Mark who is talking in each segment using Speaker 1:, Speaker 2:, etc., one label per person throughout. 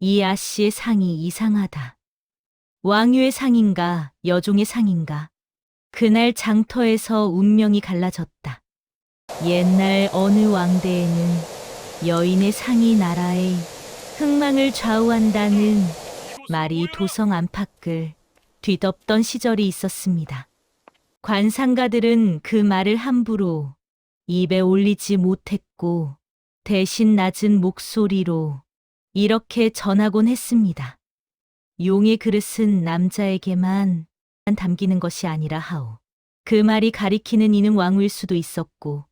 Speaker 1: 이 아씨의 상이 이상하다. 왕유의 상인가 여종의 상인가. 그날 장터에서 운명이 갈라졌다. 옛날 어느 왕대에는 여인의 상이 나라의 흥망을 좌우한다는 말이 도성 안팎을 뒤덮던 시절이 있었습니다. 관상가들은 그 말을 함부로 입에 올리지 못했고 대신 낮은 목소리로 이렇게 전하곤 했습니다. 용의 그릇은 남자에게만 담기는 것이 아니라 하오. 그 말이 가리키는 이는 왕후일 수도 있었고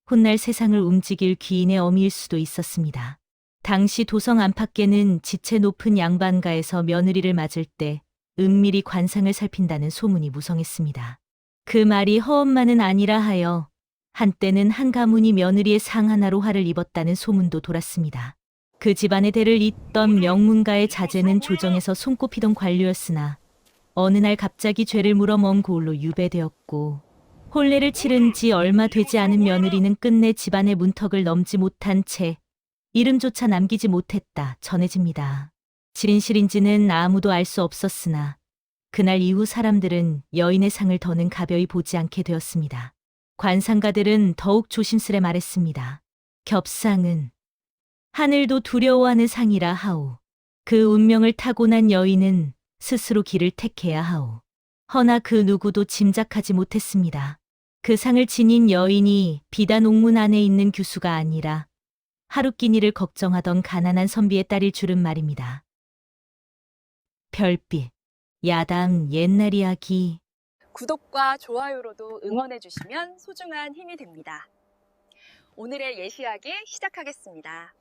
Speaker 1: 훗날 세상을 움직일 귀인의 어미일 수도 있었습니다. 당시 도성 안팎에는 지체 높은 양반가에서 며느리를 맞을 때 은밀히 관상을 살핀다는 소문이 무성했습니다. 그 말이 허언만은 아니라 하여 한때는 한 가문이 며느리의 상 하나로 화를 입었다는 소문도 돌았습니다. 그 집안의 대를 잇던 명문가의 자제는 조정에서 손꼽히던 관료였으나 어느 날 갑자기 죄를 물어 먼 고을로 유배되었고 혼례를 치른 지 얼마 되지 않은 며느리는 끝내 집안의 문턱을 넘지 못한 채 이름조차 남기지 못했다 전해집니다. 진실인지는 아무도 알 수 없었으나 그날 이후 사람들은 여인의 상을 더는 가벼이 보지 않게 되었습니다. 관상가들은 더욱 조심스레 말했습니다. 겹상은 하늘도 두려워하는 상이라 하오. 그 운명을 타고난 여인은 스스로 길을 택해야 하오. 허나 그 누구도 짐작하지 못했습니다. 그 상을 지닌 여인이 비단 옥문 안에 있는 규수가 아니라 하루 끼니를 걱정하던 가난한 선비의 딸일 줄은 말입니다. 별빛, 야담 옛날 이야기.
Speaker 2: 구독과 좋아요로도 응원해주시면 소중한 힘이 됩니다. 오늘의 예시하기 시작하겠습니다.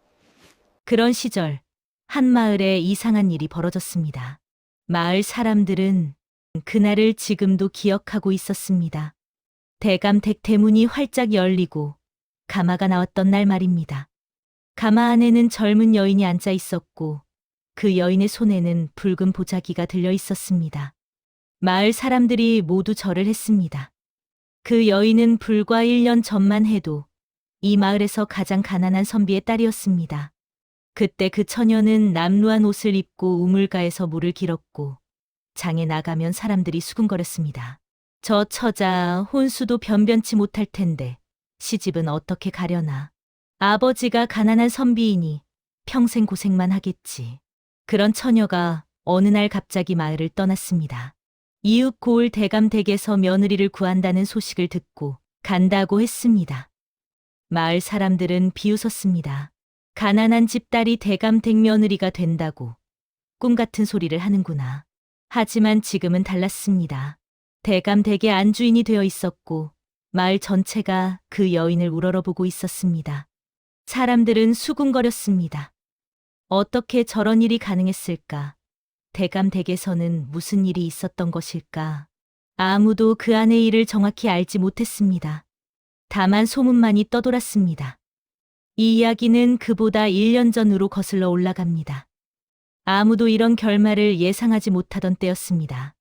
Speaker 1: 그런 시절 한 마을에 이상한 일이 벌어졌습니다. 마을 사람들은 그날을 지금도 기억하고 있었습니다. 대감댁 대문이 활짝 열리고 가마가 나왔던 날 말입니다. 가마 안에는 젊은 여인이 앉아 있었고 그 여인의 손에는 붉은 보자기가 들려 있었습니다. 마을 사람들이 모두 절을 했습니다. 그 여인은 불과 1년 전만 해도 이 마을에서 가장 가난한 선비의 딸이었습니다. 그때 그 처녀는 남루한 옷을 입고 우물가에서 물을 길었고 장에 나가면 사람들이 수군거렸습니다. 저 처자 혼수도 변변치 못할 텐데 시집은 어떻게 가려나. 아버지가 가난한 선비이니 평생 고생만 하겠지. 그런 처녀가 어느 날 갑자기 마을을 떠났습니다. 이웃 고을 대감댁에서 며느리를 구한다는 소식을 듣고 간다고 했습니다. 마을 사람들은 비웃었습니다. 가난한 집딸이 대감댁 며느리가 된다고 꿈 같은 소리를 하는구나. 하지만 지금은 달랐습니다. 대감댁의 안주인이 되어 있었고 마을 전체가 그 여인을 우러러보고 있었습니다. 사람들은 수군거렸습니다. 어떻게 저런 일이 가능했을까? 대감댁에서는 무슨 일이 있었던 것일까? 아무도 그 안의 일을 정확히 알지 못했습니다. 다만 소문만이 떠돌았습니다. 이 이야기는 그보다 1년 전으로 거슬러 올라갑니다. 아무도 이런 결말을 예상하지 못하던 때였습니다.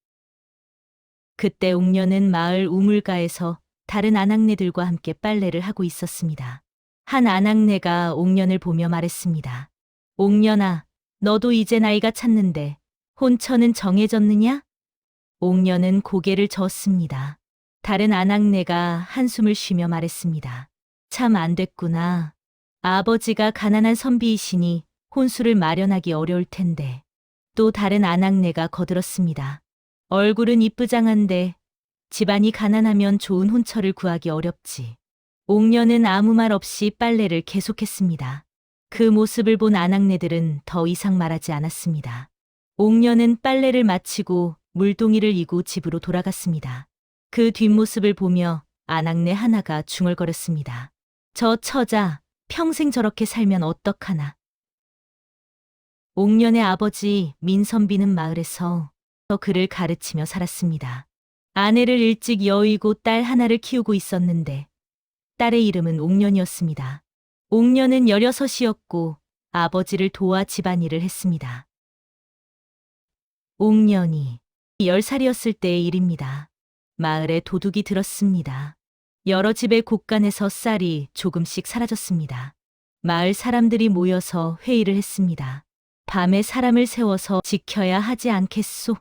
Speaker 1: 그때 옥녀는 마을 우물가에서 다른 아낙네들과 함께 빨래를 하고 있었습니다. 한 아낙네가 옥년을 보며 말했습니다. 옥년아, 너도 이제 나이가 찼는데 혼처는 정해졌느냐? 옥년은 고개를 저었습니다. 다른 아낙네가 한숨을 쉬며 말했습니다. 참 안 됐구나. 아버지가 가난한 선비이시니 혼수를 마련하기 어려울 텐데. 또 다른 아낙네가 거들었습니다. 얼굴은 이쁘장한데 집안이 가난하면 좋은 혼처를 구하기 어렵지. 옥년은 아무 말 없이 빨래를 계속했습니다. 그 모습을 본 아낙네들은 더 이상 말하지 않았습니다. 옥년은 빨래를 마치고 물동이를 이고 집으로 돌아갔습니다. 그 뒷모습을 보며 아낙네 하나가 중얼거렸습니다. 저 처자, 평생 저렇게 살면 어떡하나. 옥년의 아버지 민선비는 마을에서 그를 가르치며 살았습니다. 아내를 일찍 여의고 딸 하나를 키우고 있었는데 딸의 이름은 옥년이었습니다. 옥년은 16이었고 아버지를 도와 집안일을 했습니다. 옥년이 10살이었을 때의 일입니다. 마을에 도둑이 들었습니다. 여러 집의 곳간에서 쌀이 조금씩 사라졌습니다. 마을 사람들이 모여서 회의를 했습니다. 밤에 사람을 세워서 지켜야 하지 않겠소?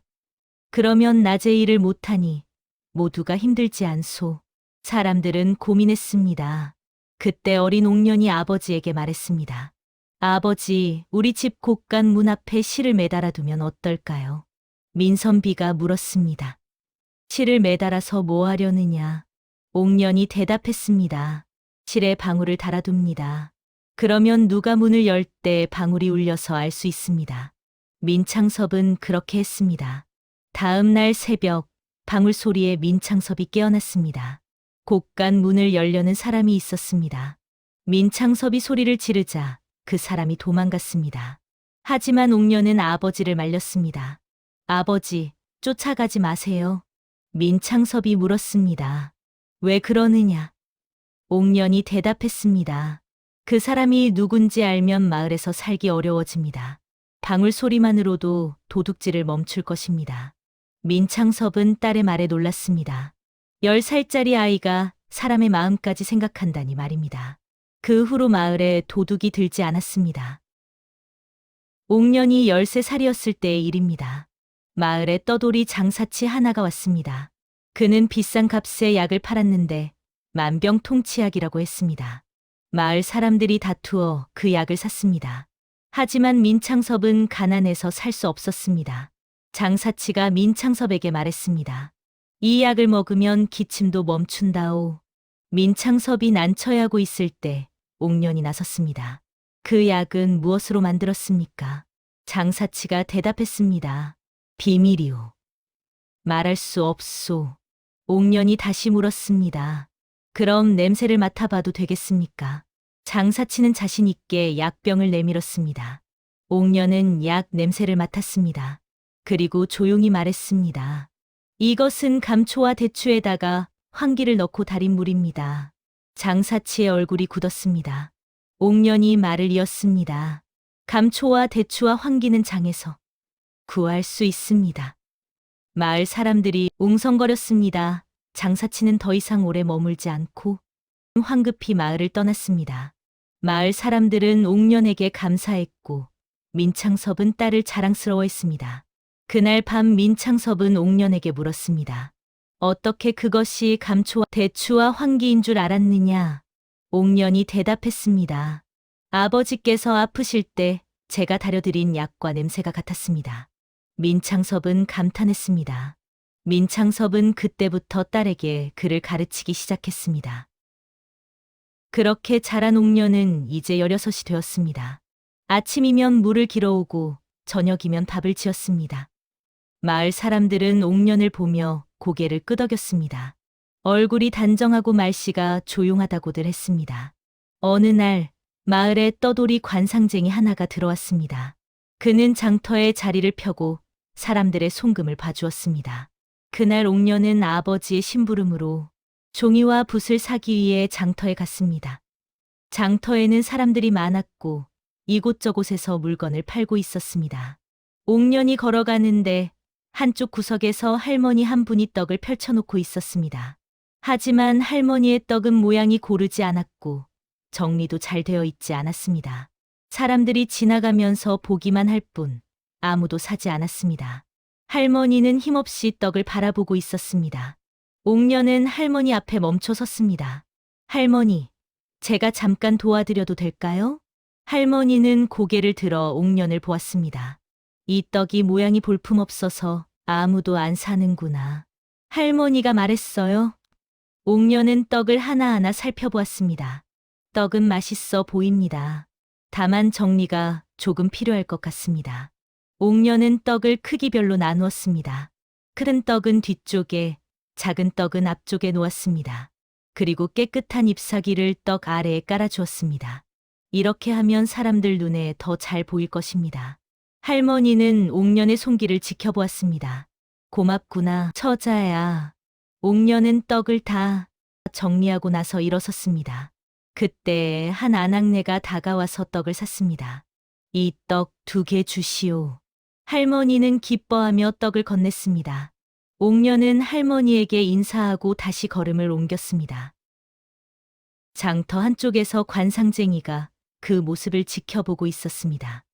Speaker 1: 그러면 낮에 일을 못하니 모두가 힘들지 않소? 사람들은 고민했습니다. 그때 어린 옥년이 아버지에게 말했습니다. 아버지, 우리 집 곳간 문 앞에 실을 매달아 두면 어떨까요? 민선비가 물었습니다. 실을 매달아서 뭐 하려느냐? 옥년이 대답했습니다. 실에 방울을 달아둡니다. 그러면 누가 문을 열 때 방울이 울려서 알 수 있습니다. 민창섭은 그렇게 했습니다. 다음 날 새벽, 방울 소리에 민창섭이 깨어났습니다. 곳간 문을 열려는 사람이 있었습니다. 민창섭이 소리를 지르자 그 사람이 도망갔습니다. 하지만 옥년은 아버지를 말렸습니다. 아버지, 쫓아가지 마세요. 민창섭이 물었습니다. 왜 그러느냐? 옥년이 대답했습니다. 그 사람이 누군지 알면 마을에서 살기 어려워집니다. 방울 소리만으로도 도둑질을 멈출 것입니다. 민창섭은 딸의 말에 놀랐습니다. 10살짜리 아이가 사람의 마음까지 생각한다니 말입니다. 그 후로 마을에 도둑이 들지 않았습니다. 옥년이 13살이었을 때의 일입니다. 마을에 떠돌이 장사치 하나가 왔습니다. 그는 비싼 값에 약을 팔았는데 만병통치약이라고 했습니다. 마을 사람들이 다투어 그 약을 샀습니다. 하지만 민창섭은 가난해서 살 수 없었습니다. 장사치가 민창섭에게 말했습니다. 이 약을 먹으면 기침도 멈춘다오. 민창섭이 난처해하고 있을 때 옥년이 나섰습니다. 그 약은 무엇으로 만들었습니까? 장사치가 대답했습니다. 비밀이오. 말할 수 없소. 옥년이 다시 물었습니다. 그럼 냄새를 맡아봐도 되겠습니까? 장사치는 자신 있게 약병을 내밀었습니다. 옥년은 약 냄새를 맡았습니다. 그리고 조용히 말했습니다. 이것은 감초와 대추에다가 황기를 넣고 달인 물입니다. 장사치의 얼굴이 굳었습니다. 옥년이 말을 이었습니다. 감초와 대추와 황기는 장에서 구할 수 있습니다. 마을 사람들이 웅성거렸습니다. 장사치는 더 이상 오래 머물지 않고 황급히 마을을 떠났습니다. 마을 사람들은 옥년에게 감사했고 민창섭은 딸을 자랑스러워했습니다. 그날 밤 민창섭은 옥년에게 물었습니다. 어떻게 그것이 감초와 대추와 황기인 줄 알았느냐? 옥년이 대답했습니다. 아버지께서 아프실 때 제가 다려드린 약과 냄새가 같았습니다. 민창섭은 감탄했습니다. 민창섭은 그때부터 딸에게 그를 가르치기 시작했습니다. 그렇게 자란 옥년은 이제 16이 되었습니다. 아침이면 물을 길어오고 저녁이면 밥을 지었습니다. 마을 사람들은 옥년을 보며 고개를 끄덕였습니다. 얼굴이 단정하고 말씨가 조용하다고들 했습니다. 어느 날 마을에 떠돌이 관상쟁이 하나가 들어왔습니다. 그는 장터에 자리를 펴고 사람들의 송금을 봐주었습니다. 그날 옥년은 아버지의 심부름으로 종이와 붓을 사기 위해 장터에 갔습니다. 장터에는 사람들이 많았고 이곳저곳에서 물건을 팔고 있었습니다. 옥년이 걸어가는데 한쪽 구석에서 할머니 한 분이 떡을 펼쳐놓고 있었습니다. 하지만 할머니의 떡은 모양이 고르지 않았고 정리도 잘 되어 있지 않았습니다. 사람들이 지나가면서 보기만 할 뿐 아무도 사지 않았습니다. 할머니는 힘없이 떡을 바라보고 있었습니다. 옥년은 할머니 앞에 멈춰 섰습니다. 할머니, 제가 잠깐 도와드려도 될까요? 할머니는 고개를 들어 옥년을 보았습니다. 이 떡이 모양이 볼품없어서 아무도 안 사는구나. 할머니가 말했어요. 옥년은 떡을 하나하나 살펴보았습니다. 떡은 맛있어 보입니다. 다만 정리가 조금 필요할 것 같습니다. 옥년은 떡을 크기별로 나누었습니다. 큰 떡은 뒤쪽에, 작은 떡은 앞쪽에 놓았습니다. 그리고 깨끗한 잎사귀를 떡 아래에 깔아주었습니다. 이렇게 하면 사람들 눈에 더 잘 보일 것입니다. 할머니는 옥년의 손길을 지켜보았습니다. 고맙구나, 처자야. 옥년은 떡을 다 정리하고 나서 일어섰습니다. 그때 한 아낙네가 다가와서 떡을 샀습니다. 이 떡 2개 주시오. 할머니는 기뻐하며 떡을 건넸습니다. 옥년은 할머니에게 인사하고 다시 걸음을 옮겼습니다. 장터 한쪽에서 관상쟁이가 그 모습을 지켜보고 있었습니다.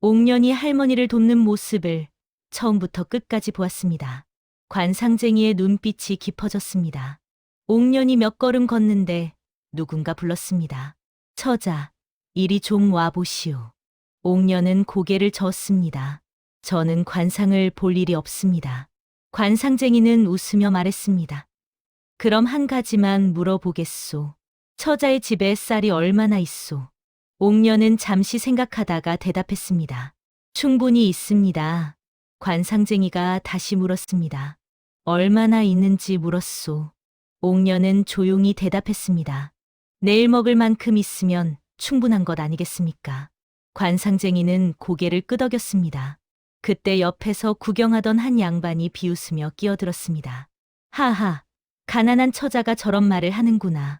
Speaker 1: 옥년이 할머니를 돕는 모습을 처음부터 끝까지 보았습니다. 관상쟁이의 눈빛이 깊어졌습니다. 옥년이 몇 걸음 걷는데 누군가 불렀습니다. 처자, 이리 좀 와보시오. 옥년은 고개를 저었습니다. 저는 관상을 볼 일이 없습니다. 관상쟁이는 웃으며 말했습니다. 그럼 한 가지만 물어보겠소. 처자의 집에 쌀이 얼마나 있소? 옥년은 잠시 생각하다가 대답했습니다. 충분히 있습니다. 관상쟁이가 다시 물었습니다. 얼마나 있는지 물었소. 옥년은 조용히 대답했습니다. 내일 먹을 만큼 있으면 충분한 것 아니겠습니까? 관상쟁이는 고개를 끄덕였습니다. 그때 옆에서 구경하던 한 양반이 비웃으며 끼어들었습니다. 하하, 가난한 처자가 저런 말을 하는구나.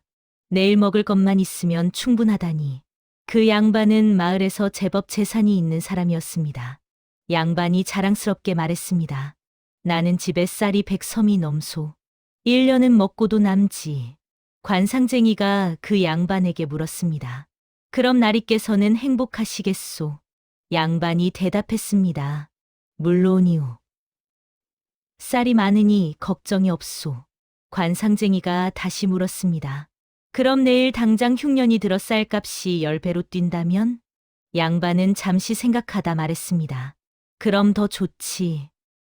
Speaker 1: 내일 먹을 것만 있으면 충분하다니. 그 양반은 마을에서 제법 재산이 있는 사람이었습니다. 양반이 자랑스럽게 말했습니다. 나는 집에 쌀이 100섬이 넘소. 1년은 먹고도 남지. 관상쟁이가 그 양반에게 물었습니다. 그럼 나리께서는 행복하시겠소? 양반이 대답했습니다. 물론이오. 쌀이 많으니 걱정이 없소. 관상쟁이가 다시 물었습니다. 그럼 내일 당장 흉년이 들어 쌀값이 10배로 뛴다면? 양반은 잠시 생각하다 말했습니다. 그럼 더 좋지.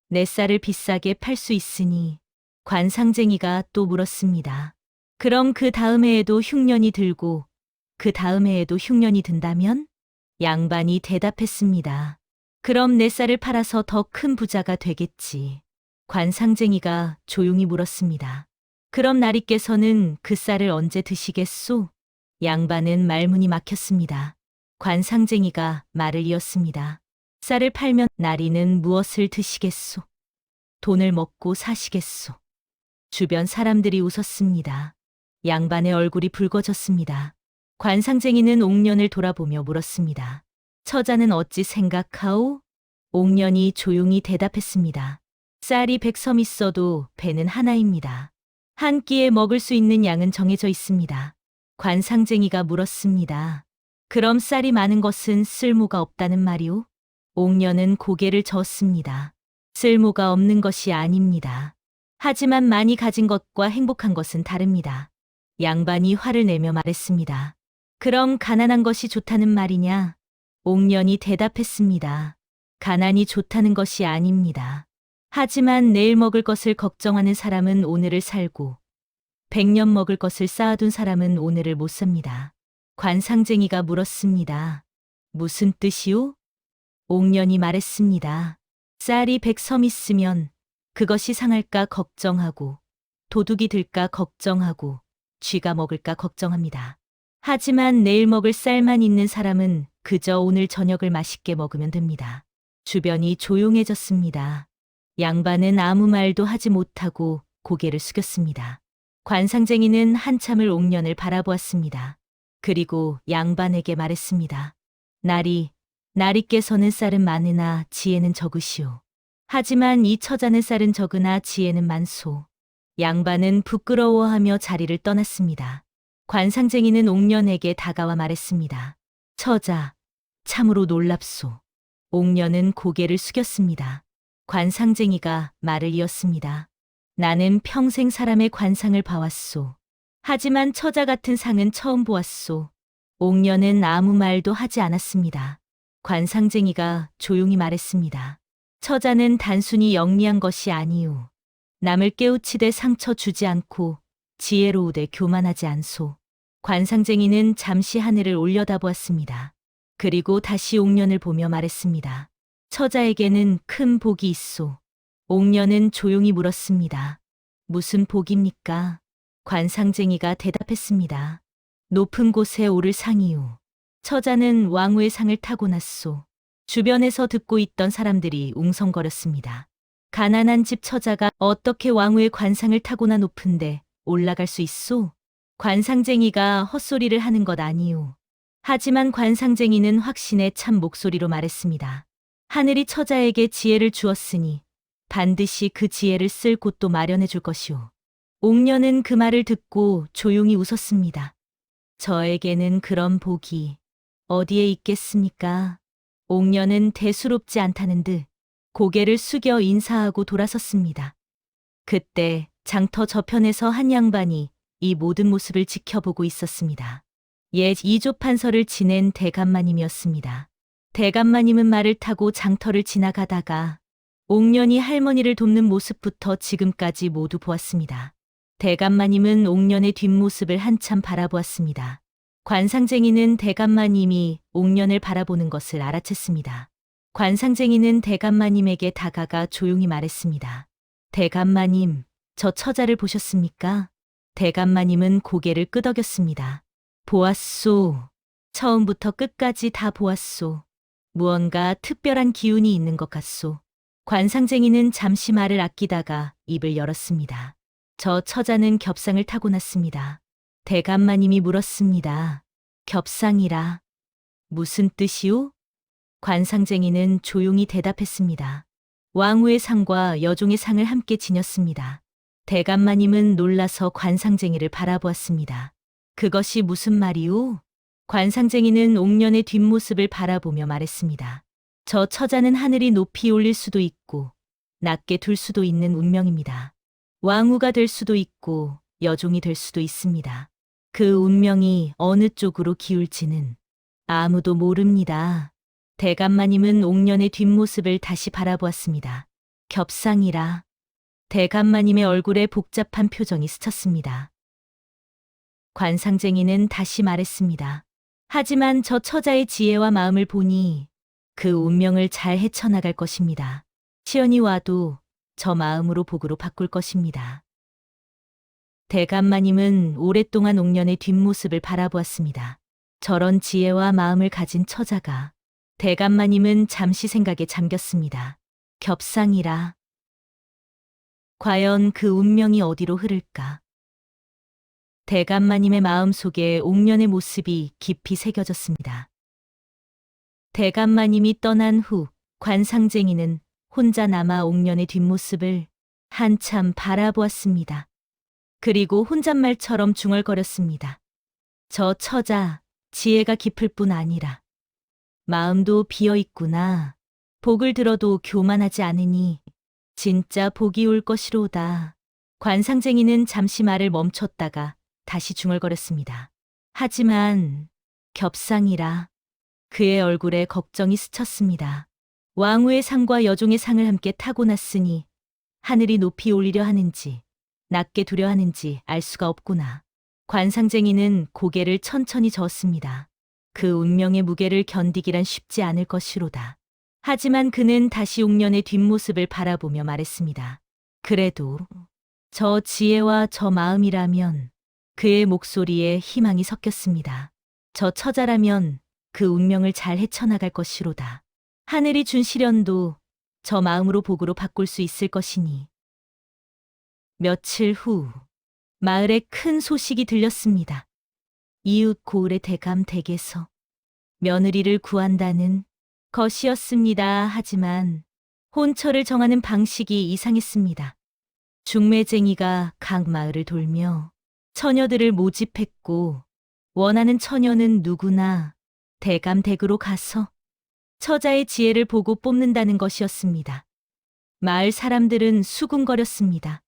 Speaker 1: 내 쌀을 비싸게 팔 수 있으니. 관상쟁이가 또 물었습니다. 그럼 그 다음 해에도 흉년이 들고 그 다음 해에도 흉년이 든다면? 양반이 대답했습니다. 그럼 내 쌀을 팔아서 더 큰 부자가 되겠지. 관상쟁이가 조용히 물었습니다. 그럼 나리께서는 그 쌀을 언제 드시겠소? 양반은 말문이 막혔습니다. 관상쟁이가 말을 이었습니다. 쌀을 팔면 나리는 무엇을 드시겠소? 돈을 먹고 사시겠소? 주변 사람들이 웃었습니다. 양반의 얼굴이 붉어졌습니다. 관상쟁이는 옥년을 돌아보며 물었습니다. 처자는 어찌 생각하오? 옥년이 조용히 대답했습니다. 쌀이 100섬 있어도 배는 하나입니다. 한 끼에 먹을 수 있는 양은 정해져 있습니다. 관상쟁이가 물었습니다. 그럼 쌀이 많은 것은 쓸모가 없다는 말이오? 옥년은 고개를 저었습니다. 쓸모가 없는 것이 아닙니다. 하지만 많이 가진 것과 행복한 것은 다릅니다. 양반이 화를 내며 말했습니다. 그럼 가난한 것이 좋다는 말이냐? 옥년이 대답했습니다. 가난이 좋다는 것이 아닙니다. 하지만 내일 먹을 것을 걱정하는 사람은 오늘을 살고 100년 먹을 것을 쌓아둔 사람은 오늘을 못 삽니다. 관상쟁이가 물었습니다. 무슨 뜻이오? 옥년이 말했습니다. 쌀이 100섬 있으면 그것이 상할까 걱정하고 도둑이 들까 걱정하고 쥐가 먹을까 걱정합니다. 하지만 내일 먹을 쌀만 있는 사람은 그저 오늘 저녁을 맛있게 먹으면 됩니다. 주변이 조용해졌습니다. 양반은 아무 말도 하지 못하고 고개를 숙였습니다. 관상쟁이는 한참을 옥년을 바라보았습니다. 그리고 양반에게 말했습니다. 나리께서는 쌀은 많으나 지혜는 적으시오. 하지만 이 처자는 쌀은 적으나 지혜는 많소. 양반은 부끄러워하며 자리를 떠났습니다. 관상쟁이는 옥년에게 다가와 말했습니다. 처자, 참으로 놀랍소. 옥년은 고개를 숙였습니다. 관상쟁이가 말을 이었습니다. 나는 평생 사람의 관상을 봐왔소. 하지만 처자 같은 상은 처음 보았소. 옥년은 아무 말도 하지 않았습니다. 관상쟁이가 조용히 말했습니다. 처자는 단순히 영리한 것이 아니오. 남을 깨우치되 상처 주지 않고 지혜로우되 교만하지 않소. 관상쟁이는 잠시 하늘을 올려다보았습니다. 그리고 다시 옥년을 보며 말했습니다. 처자에게는 큰 복이 있소. 옥년은 조용히 물었습니다. 무슨 복입니까? 관상쟁이가 대답했습니다. 높은 곳에 오를 상이요. 처자는 왕후의 상을 타고났소. 주변에서 듣고 있던 사람들이 웅성거렸습니다. 가난한 집 처자가 어떻게 왕후의 관상을 타고나 높은데 올라갈 수 있소? 관상쟁이가 헛소리를 하는 것 아니오. 하지만 관상쟁이는 확신에 찬 목소리로 말했습니다. 하늘이 처자에게 지혜를 주었으니 반드시 그 지혜를 쓸 곳도 마련해 줄 것이오. 옥년은 그 말을 듣고 조용히 웃었습니다. 저에게는 그런 복이 어디에 있겠습니까? 옥녀는 대수롭지 않다는 듯 고개를 숙여 인사하고 돌아섰습니다. 그때 장터 저편에서 한 양반이 이 모든 모습을 지켜보고 있었습니다. 옛 이조판서를 지낸 대감마님이었습니다. 대감마님은 말을 타고 장터를 지나가다가 옥년이 할머니를 돕는 모습부터 지금까지 모두 보았습니다. 대감마님은 옥년의 뒷모습을 한참 바라보았습니다. 관상쟁이는 대감마님이 옥년을 바라보는 것을 알아챘습니다. 관상쟁이는 대감마님에게 다가가 조용히 말했습니다. 대감마님, 저 처자를 보셨습니까? 대감마님은 고개를 끄덕였습니다. 보았소. 처음부터 끝까지 다 보았소. 무언가 특별한 기운이 있는 것 같소. 관상쟁이는 잠시 말을 아끼다가 입을 열었습니다. 저 처자는 겹상을 타고났습니다. 대감마님이 물었습니다. 겹상이라 무슨 뜻이오? 관상쟁이는 조용히 대답했습니다. 왕후의 상과 여종의 상을 함께 지녔습니다. 대감마님은 놀라서 관상쟁이를 바라보았습니다. 그것이 무슨 말이오? 관상쟁이는 옥년의 뒷모습을 바라보며 말했습니다. 저 처자는 하늘이 높이 올릴 수도 있고 낮게 둘 수도 있는 운명입니다. 왕후가 될 수도 있고 여종이 될 수도 있습니다. 그 운명이 어느 쪽으로 기울지는 아무도 모릅니다. 대감마님은 옥년의 뒷모습을 다시 바라보았습니다. 겹상이라. 대감마님의 얼굴에 복잡한 표정이 스쳤습니다. 관상쟁이는 다시 말했습니다. 하지만 저 처자의 지혜와 마음을 보니 그 운명을 잘 헤쳐나갈 것입니다. 시연이 와도 저 마음으로 복으로 바꿀 것입니다. 대감마님은 오랫동안 옥년의 뒷모습을 바라보았습니다. 저런 지혜와 마음을 가진 처자가. 대감마님은 잠시 생각에 잠겼습니다. 겹상이라. 과연 그 운명이 어디로 흐를까? 대감마님의 마음속에 옥년의 모습이 깊이 새겨졌습니다. 대감마님이 떠난 후 관상쟁이는 혼자 남아 옥년의 뒷모습을 한참 바라보았습니다. 그리고 혼잣말처럼 중얼거렸습니다. 저 처자, 지혜가 깊을 뿐 아니라 마음도 비어 있구나. 복을 들어도 교만하지 않으니 진짜 복이 올 것이로다. 관상쟁이는 잠시 말을 멈췄다가 다시 중얼거렸습니다. 하지만 겹상이라. 그의 얼굴에 걱정이 스쳤습니다. 왕후의 상과 여종의 상을 함께 타고났으니 하늘이 높이 올리려 하는지 낮게 두려 하는지 알 수가 없구나. 관상쟁이는 고개를 천천히 저었습니다. 그 운명의 무게를 견디기란 쉽지 않을 것이로다. 하지만 그는 다시 옥년의 뒷모습을 바라보며 말했습니다. 그래도 저 지혜와 저 마음이라면. 그의 목소리에 희망이 섞였습니다. 저 처자라면 그 운명을 잘 헤쳐나갈 것이로다. 하늘이 준 시련도 저 마음으로 복으로 바꿀 수 있을 것이니. 며칠 후 마을에 큰 소식이 들렸습니다. 이웃 고을의 대감 댁에서 며느리를 구한다는 것이었습니다. 하지만 혼처를 정하는 방식이 이상했습니다. 중매쟁이가 각 마을을 돌며 처녀들을 모집했고 원하는 처녀는 누구나 대감 댁으로 가서 처자의 지혜를 보고 뽑는다는 것이었습니다. 마을 사람들은 수군거렸습니다.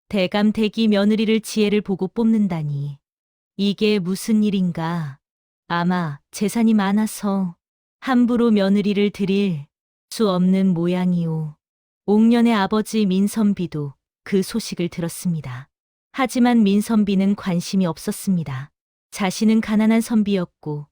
Speaker 1: 대감 댁이 며느리를 지혜를 보고 뽑는다니 이게 무슨 일인가. 아마 재산이 많아서 함부로 며느리를 드릴 수 없는 모양이오. 옥년의 아버지 민선비도 그 소식을 들었습니다. 하지만 민선비는 관심이 없었습니다. 자신은 가난한 선비였고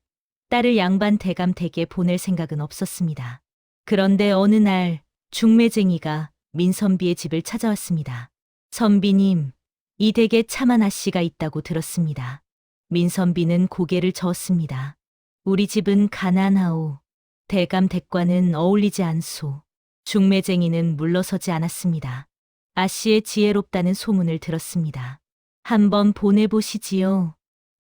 Speaker 1: 딸을 양반 대감 댁에 보낼 생각은 없었습니다. 그런데 어느 날 중매쟁이가 민선비의 집을 찾아왔습니다. 선비님, 이 댁에 참한 아씨가 있다고 들었습니다. 민선비는 고개를 저었습니다. 우리 집은 가난하오. 대감 댁과는 어울리지 않소. 중매쟁이는 물러서지 않았습니다. 아씨의 지혜롭다는 소문을 들었습니다. 한번 보내보시지요.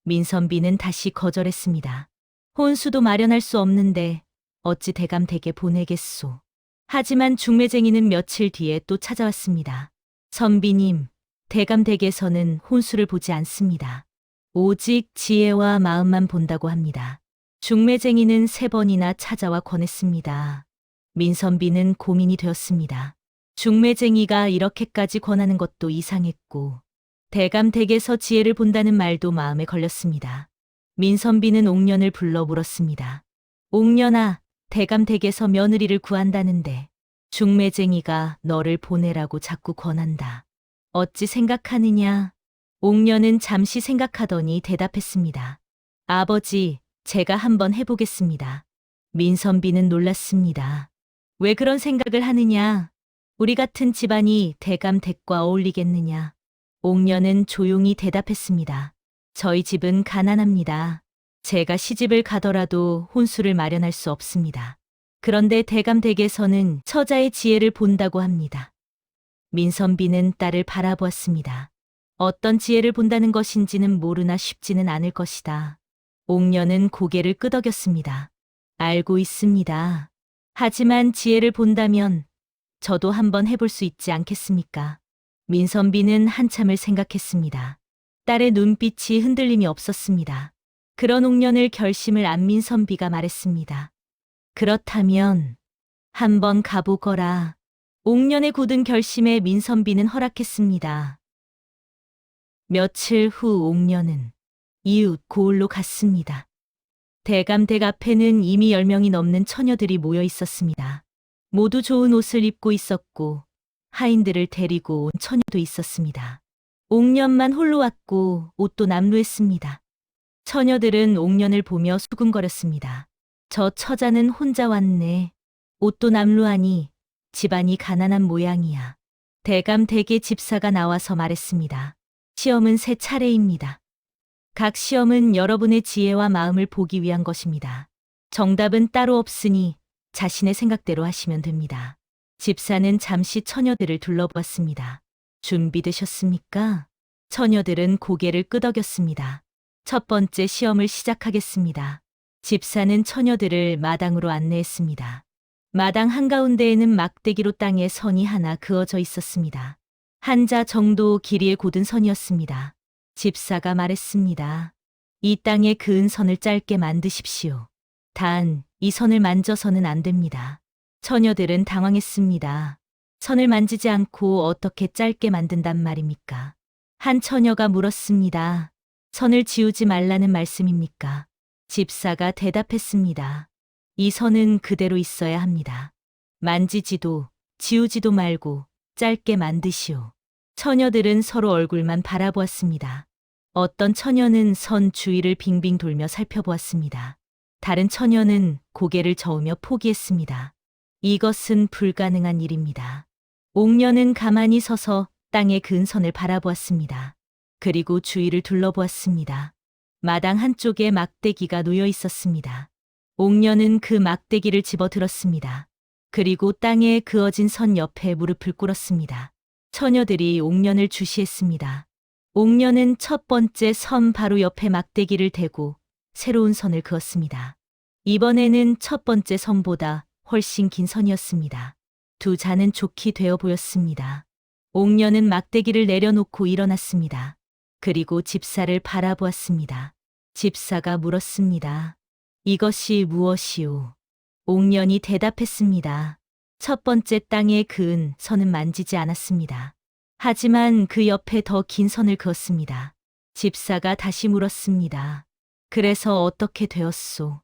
Speaker 1: 민선비는 다시 거절했습니다. 혼수도 마련할 수 없는데 어찌 대감 댁에 보내겠소. 하지만 중매쟁이는 며칠 뒤에 또 찾아왔습니다. 선비님, 대감 댁에서는 혼수를 보지 않습니다. 오직 지혜와 마음만 본다고 합니다. 중매쟁이는 3번이나 찾아와 권했습니다. 민선비는 고민이 되었습니다. 중매쟁이가 이렇게까지 권하는 것도 이상했고 대감댁에서 지혜를 본다는 말도 마음에 걸렸습니다. 민선비는 옥년을 불러 물었습니다. 옥년아, 대감댁에서 며느리를 구한다는데 중매쟁이가 너를 보내라고 자꾸 권한다. 어찌 생각하느냐? 옥년은 잠시 생각하더니 대답했습니다. 아버지, 제가 한번 해보겠습니다. 민선비는 놀랐습니다. 왜 그런 생각을 하느냐? 우리 같은 집안이 대감댁과 어울리겠느냐? 옥년은 조용히 대답했습니다. 저희 집은 가난합니다. 제가 시집을 가더라도 혼수를 마련할 수 없습니다. 그런데 대감댁에서는 처자의 지혜를 본다고 합니다. 민선비는 딸을 바라보았습니다. 어떤 지혜를 본다는 것인지는 모르나 쉽지는 않을 것이다. 옥년은 고개를 끄덕였습니다. 알고 있습니다. 하지만 지혜를 본다면 저도 한번 해볼 수 있지 않겠습니까? 민선비는 한참을 생각했습니다. 딸의 눈빛이 흔들림이 없었습니다. 그런 옥년을 결심을 안 민선비가 말했습니다. 그렇다면 한번 가보거라. 옥년의 굳은 결심에 민선비는 허락했습니다. 며칠 후 옥년은 이웃 고을로 갔습니다. 대감댁 앞에는 이미 10명이 넘는 처녀들이 모여 있었습니다. 모두 좋은 옷을 입고 있었고 하인들을 데리고 온 처녀도 있었습니다. 옥년만 홀로 왔고 옷도 남루했습니다. 처녀들은 옥년을 보며 수군거렸습니다. 저 처자는 혼자 왔네. 옷도 남루하니 집안이 가난한 모양이야. 대감댁의 집사가 나와서 말했습니다. 시험은 3차례입니다. 각 시험은 여러분의 지혜와 마음을 보기 위한 것입니다. 정답은 따로 없으니 자신의 생각대로 하시면 됩니다. 집사는 잠시 처녀들을 둘러보았습니다. 준비되셨습니까? 처녀들은 고개를 끄덕였습니다. 첫 번째 시험을 시작하겠습니다. 집사는 처녀들을 마당으로 안내했습니다. 마당 한가운데에는 막대기로 땅에 선이 하나 그어져 있었습니다. 한자 정도 길이의 곧은 선이었습니다. 집사가 말했습니다. 이 땅에 그은 선을 짧게 만드십시오. 단, 이 선을 만져서는 안 됩니다. 처녀들은 당황했습니다. 선을 만지지 않고 어떻게 짧게 만든단 말입니까? 한 처녀가 물었습니다. 선을 지우지 말라는 말씀입니까? 집사가 대답했습니다. 이 선은 그대로 있어야 합니다. 만지지도 지우지도 말고 짧게 만드시오. 처녀들은 서로 얼굴만 바라보았습니다. 어떤 처녀는 선 주위를 빙빙 돌며 살펴보았습니다. 다른 처녀는 고개를 저으며 포기했습니다. 이것은 불가능한 일입니다. 옥년은 가만히 서서 땅에 그은 선을 바라보았습니다. 그리고 주위를 둘러보았습니다. 마당 한쪽에 막대기가 놓여 있었습니다. 옥년은 그 막대기를 집어들었습니다. 그리고 땅에 그어진 선 옆에 무릎을 꿇었습니다. 처녀들이 옥년을 주시했습니다. 옥년은 첫 번째 선 바로 옆에 막대기를 대고 새로운 선을 그었습니다. 이번에는 첫 번째 선보다 훨씬 긴 선이었습니다. 두 자는 좋게 되어 보였습니다. 옥년은 막대기를 내려놓고 일어났습니다. 그리고 집사를 바라보았습니다. 집사가 물었습니다. 이것이 무엇이오? 옥년이 대답했습니다. 첫 번째 땅에 그은 선은 만지지 않았습니다. 하지만 그 옆에 더 긴 선을 그었습니다. 집사가 다시 물었습니다. 그래서 어떻게 되었소?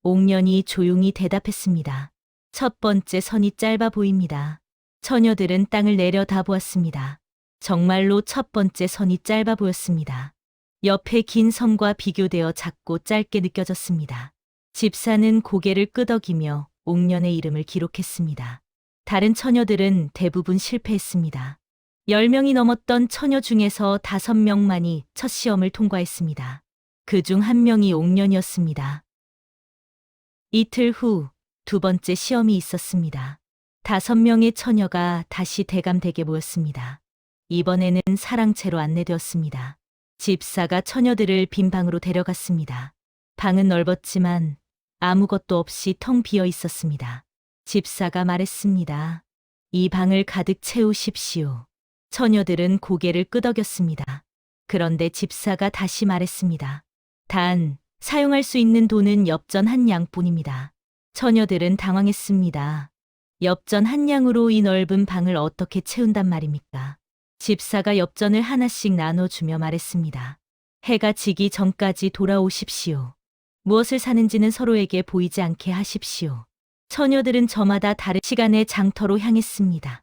Speaker 1: 옥년이 조용히 대답했습니다. 첫 번째 선이 짧아 보입니다. 처녀들은 땅을 내려다보았습니다. 정말로 첫 번째 선이 짧아 보였습니다. 옆에 긴 선과 비교되어 작고 짧게 느껴졌습니다. 집사는 고개를 끄덕이며 옥년의 이름을 기록했습니다. 다른 처녀들은 대부분 실패했습니다. 10명이 넘었던 처녀 중에서 5명만이 첫 시험을 통과했습니다. 그중 1명이 옥년이었습니다. 이틀 후 두 번째 시험이 있었습니다. 5명의 처녀가 다시 대감댁에 모였습니다. 이번에는 사랑채로 안내되었습니다. 집사가 처녀들을 빈 방으로 데려갔습니다. 방은 넓었지만 아무것도 없이 텅 비어 있었습니다. 집사가 말했습니다. 이 방을 가득 채우십시오. 처녀들은 고개를 끄덕였습니다. 그런데 집사가 다시 말했습니다. 단, 사용할 수 있는 돈은 엽전 한 양뿐입니다. 처녀들은 당황했습니다. 엽전 한 양으로 이 넓은 방을 어떻게 채운단 말입니까? 집사가 엽전을 하나씩 나눠주며 말했습니다. 해가 지기 전까지 돌아오십시오. 무엇을 사는지는 서로에게 보이지 않게 하십시오. 처녀들은 저마다 다른 시간에 장터로 향했습니다.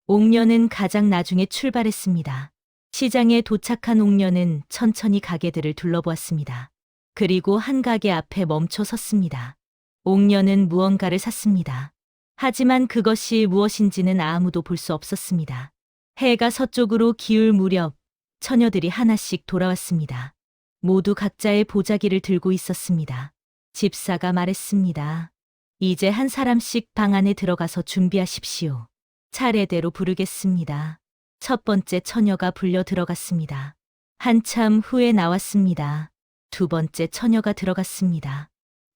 Speaker 1: 옥녀는 가장 나중에 출발했습니다. 시장에 도착한 옥녀는 천천히 가게들을 둘러보았습니다. 그리고 한 가게 앞에 멈춰 섰습니다. 옥녀는 무언가를 샀습니다. 하지만 그것이 무엇인지는 아무도 볼 수 없었습니다. 해가 서쪽으로 기울 무렵 처녀들이 하나씩 돌아왔습니다. 모두 각자의 보자기를 들고 있었습니다. 집사가 말했습니다. 이제 한 사람씩 방 안에 들어가서 준비하십시오. 차례대로 부르겠습니다. 첫 번째 처녀가 불려 들어갔습니다. 한참 후에 나왔습니다. 두 번째 처녀가 들어갔습니다.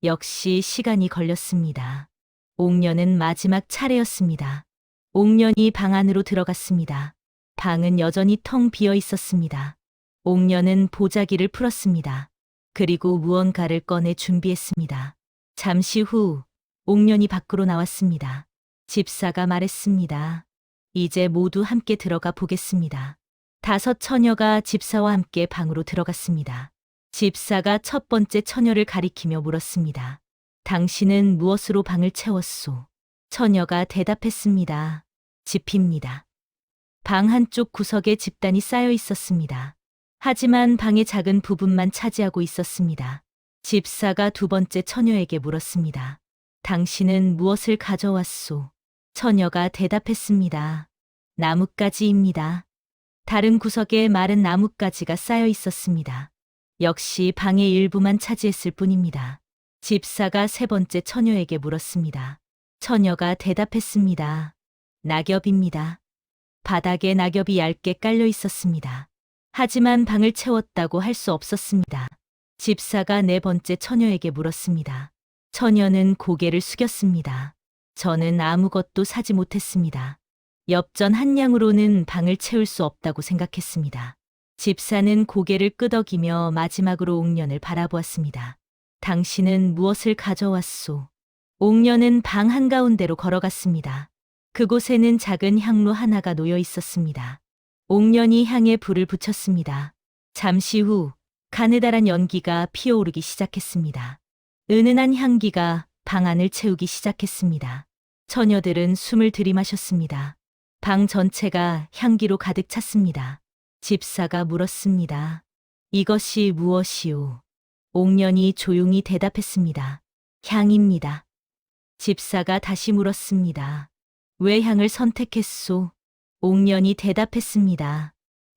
Speaker 1: 역시 시간이 걸렸습니다. 옥녀는 마지막 차례였습니다. 옥년이 방 안으로 들어갔습니다. 방은 여전히 텅 비어 있었습니다. 옥녀는 보자기를 풀었습니다. 그리고 무언가를 꺼내 준비했습니다. 잠시 후 옥년이 밖으로 나왔습니다. 집사가 말했습니다. 이제 모두 함께 들어가 보겠습니다. 다섯 처녀가 집사와 함께 방으로 들어갔습니다. 집사가 첫 번째 처녀를 가리키며 물었습니다. 당신은 무엇으로 방을 채웠소? 처녀가 대답했습니다. 집입니다. 방 한쪽 구석에 집단이 쌓여 있었습니다. 하지만 방의 작은 부분만 차지하고 있었습니다. 집사가 두 번째 처녀에게 물었습니다. 당신은 무엇을 가져왔소? 처녀가 대답했습니다. 나뭇가지입니다. 다른 구석에 마른 나뭇가지가 쌓여 있었습니다. 역시 방의 일부만 차지했을 뿐입니다. 집사가 세 번째 처녀에게 물었습니다. 처녀가 대답했습니다. 낙엽입니다. 바닥에 낙엽이 얇게 깔려 있었습니다. 하지만 방을 채웠다고 할 수 없었습니다. 집사가 네 번째 처녀에게 물었습니다. 처녀는 고개를 숙였습니다. 저는 아무것도 사지 못했습니다. 엽전 한 양으로는 방을 채울 수 없다고 생각했습니다. 집사는 고개를 끄덕이며 마지막으로 옥년을 바라보았습니다. 당신은 무엇을 가져왔소? 옥년은 방 한가운데로 걸어갔습니다. 그곳에는 작은 향로 하나가 놓여 있었습니다. 옥년이 향에 불을 붙였습니다. 잠시 후 가느다란 연기가 피어오르기 시작했습니다. 은은한 향기가 방 안을 채우기 시작했습니다. 처녀들은 숨을 들이마셨습니다. 방 전체가 향기로 가득 찼습니다. 집사가 물었습니다. 이것이 무엇이오? 옥년이 조용히 대답했습니다. 향입니다. 집사가 다시 물었습니다. 왜 향을 선택했소? 옥년이 대답했습니다.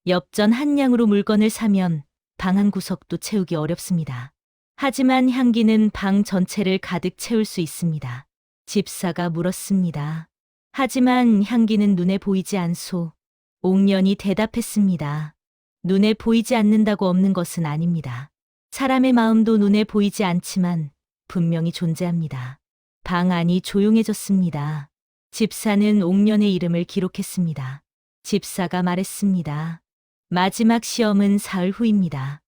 Speaker 1: 엽전 한 양으로 물건을 사면 방 한 구석도 채우기 어렵습니다. 하지만 향기는 방 전체를 가득 채울 수 있습니다. 집사가 물었습니다. 하지만 향기는 눈에 보이지 않소. 옥년이 대답했습니다. 눈에 보이지 않는다고 없는 것은 아닙니다. 사람의 마음도 눈에 보이지 않지만 분명히 존재합니다. 방 안이 조용해졌습니다. 집사는 옥년의 이름을 기록했습니다. 집사가 말했습니다. 마지막 시험은 사흘 후입니다.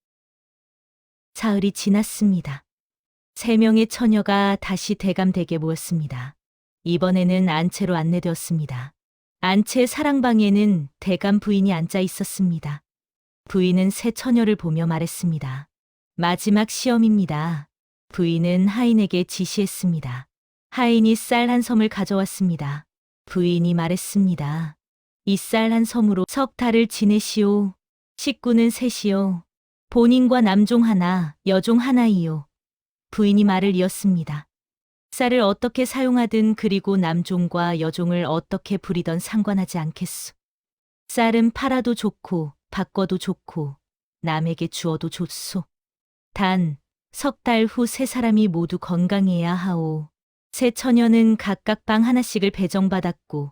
Speaker 1: 사흘이 지났습니다. 3명의 처녀가 다시 대감댁에 모였습니다. 이번에는 안채로 안내되었습니다. 안채 사랑방에는 대감 부인이 앉아 있었습니다. 부인은 새 처녀를 보며 말했습니다. 마지막 시험입니다. 부인은 하인에게 지시했습니다. 하인이 쌀 한 섬을 가져왔습니다. 부인이 말했습니다. 이 쌀 한 섬으로 석 달을 지내시오. 식구는 셋이요. 본인과 남종 하나, 여종 하나이요. 부인이 말을 이었습니다. 쌀을 어떻게 사용하든 그리고 남종과 여종을 어떻게 부리던 상관하지 않겠소. 쌀은 팔아도 좋고 바꿔도 좋고 남에게 주어도 좋소. 단 석 달 후 세 사람이 모두 건강해야 하오. 세 처녀는 각각 방 하나씩을 배정받았고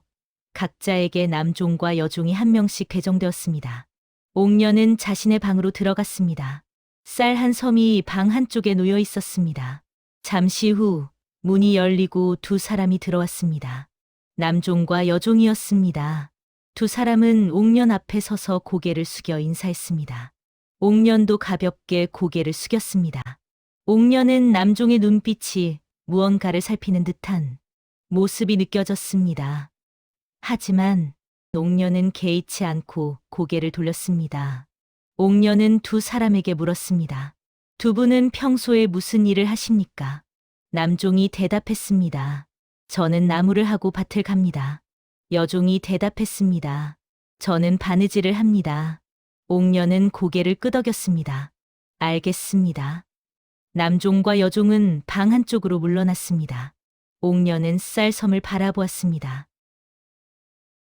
Speaker 1: 각자에게 남종과 여종이 한 명씩 배정되었습니다. 옥년은 자신의 방으로 들어갔습니다. 쌀 한 섬이 방 한쪽에 놓여 있었습니다. 잠시 후 문이 열리고 두 사람이 들어왔습니다. 남종과 여종이었습니다. 두 사람은 옥년 앞에 서서 고개를 숙여 인사했습니다. 옥년도 가볍게 고개를 숙였습니다. 옥녀는 남종의 눈빛이 무언가를 살피는 듯한 모습이 느껴졌습니다. 하지만 옥녀는 개의치 않고 고개를 돌렸습니다. 옥녀는 두 사람에게 물었습니다. 두 분은 평소에 무슨 일을 하십니까? 남종이 대답했습니다. 저는 나무를 하고 밭을 갑니다. 여종이 대답했습니다. 저는 바느질을 합니다. 옥녀는 고개를 끄덕였습니다. 알겠습니다. 남종과 여종은 방 한쪽으로 물러났습니다. 옥녀는 쌀섬을 바라보았습니다.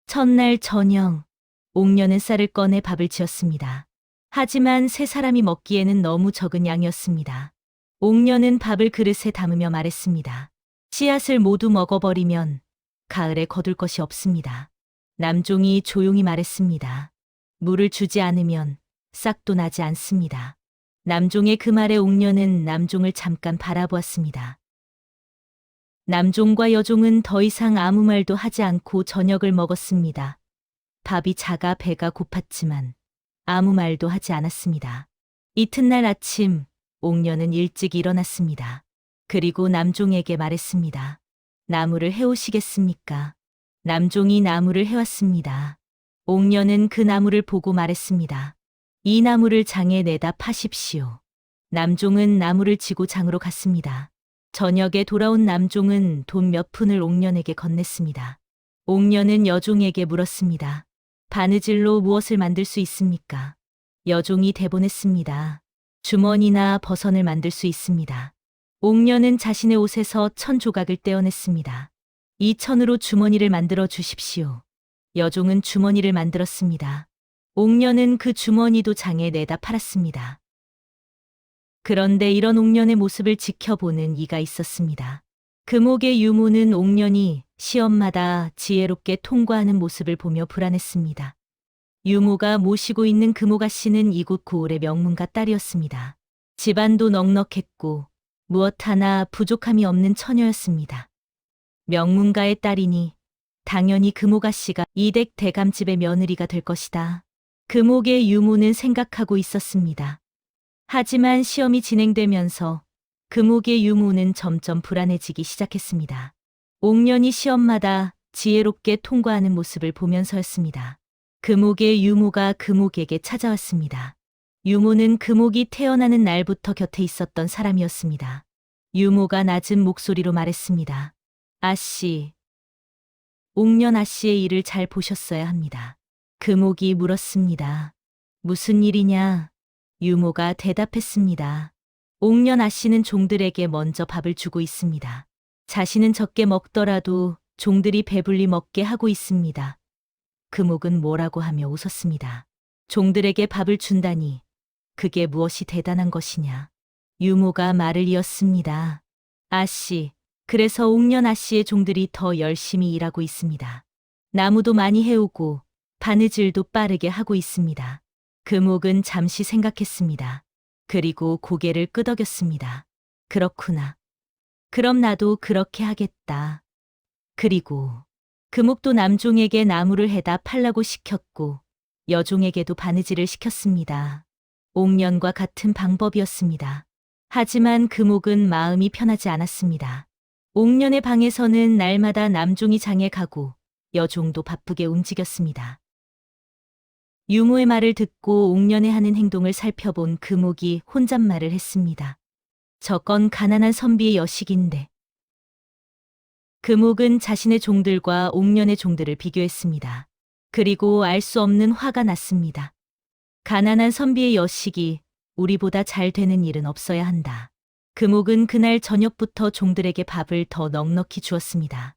Speaker 1: 첫날 저녁, 옥녀는 쌀을 꺼내 밥을 지었습니다. 하지만 세 사람이 먹기에는 너무 적은 양이었습니다. 옥녀는 밥을 그릇에 담으며 말했습니다. 씨앗을 모두 먹어버리면 가을에 거둘 것이 없습니다. 남종이 조용히 말했습니다. 물을 주지 않으면 싹도 나지 않습니다. 남종의 그 말에 옥녀는 남종을 잠깐 바라보았습니다. 남종과 여종은 더 이상 아무 말도 하지 않고 저녁을 먹었습니다. 밥이 작아 배가 고팠지만 아무 말도 하지 않았습니다. 이튿날 아침, 옥녀는 일찍 일어났습니다. 그리고 남종에게 말했습니다. 나무를 해오시겠습니까? 남종이 나무를 해왔습니다. 옥녀는 그 나무를 보고 말했습니다. 이 나무를 장에 내다 파십시오. 남종은 나무를 지고 장으로 갔습니다. 저녁에 돌아온 남종은 돈 몇 푼을 옥녀에게 건넸습니다. 옥녀는 여종에게 물었습니다. 바느질로 무엇을 만들 수 있습니까? 여종이 대본했습니다. 주머니나 버선을 만들 수 있습니다. 옥녀는 자신의 옷에서 1,000조각을 떼어냈습니다. 이 천으로 주머니를 만들어 주십시오. 여종은 주머니를 만들었습니다. 옥녀는 그 주머니도 장에 내다 팔았습니다. 그런데 이런 옥년의 모습을 지켜보는 이가 있었습니다. 금옥의 유모는 옥년이 시험마다 지혜롭게 통과하는 모습을 보며 불안했습니다. 유모가 모시고 있는 금옥아 씨는 이곳 고을의 명문가 딸이었습니다. 집안도 넉넉했고 무엇 하나 부족함이 없는 처녀였습니다. 명문가의 딸이니 당연히 금옥아 씨가 이댁 대감집의 며느리가 될 것이다. 금옥의 유모는 생각하고 있었습니다. 하지만 시험이 진행되면서 금옥의 유모는 점점 불안해지기 시작했습니다. 옥년이 시험마다 지혜롭게 통과하는 모습을 보면서였습니다. 금옥의 유모가 금옥에게 찾아왔습니다. 유모는 금옥이 태어나는 날부터 곁에 있었던 사람이었습니다. 유모가 낮은 목소리로 말했습니다. 아씨, 옥년 아씨의 일을 잘 보셨어야 합니다. 금옥이 물었습니다. 무슨 일이냐? 유모가 대답했습니다. 옥년 아씨는 종들에게 먼저 밥을 주고 있습니다. 자신은 적게 먹더라도 종들이 배불리 먹게 하고 있습니다. 금옥은 뭐라고 하며 웃었습니다. 종들에게 밥을 준다니 그게 무엇이 대단한 것이냐. 유모가 말을 이었습니다. 아씨, 그래서 옥년 아씨의 종들이 더 열심히 일하고 있습니다. 나무도 많이 해오고 바느질도 빠르게 하고 있습니다. 금옥은 잠시 생각했습니다. 그리고 고개를 끄덕였습니다. 그렇구나. 그럼 나도 그렇게 하겠다. 그리고 금옥도 남종에게 나무를 해다 팔라고 시켰고 여종에게도 바느질을 시켰습니다. 옥년과 같은 방법이었습니다. 하지만 금옥은 마음이 편하지 않았습니다. 옥년의 방에서는 날마다 남종이 장에 가고 여종도 바쁘게 움직였습니다. 유모의 말을 듣고 옥년의 하는 행동을 살펴본 금옥이 혼잣말을 했습니다. 저건 가난한 선비의 여식인데. 금옥은 자신의 종들과 옥년의 종들을 비교했습니다. 그리고 알 수 없는 화가 났습니다. 가난한 선비의 여식이 우리보다 잘 되는 일은 없어야 한다. 금옥은 그날 저녁부터 종들에게 밥을 더 넉넉히 주었습니다.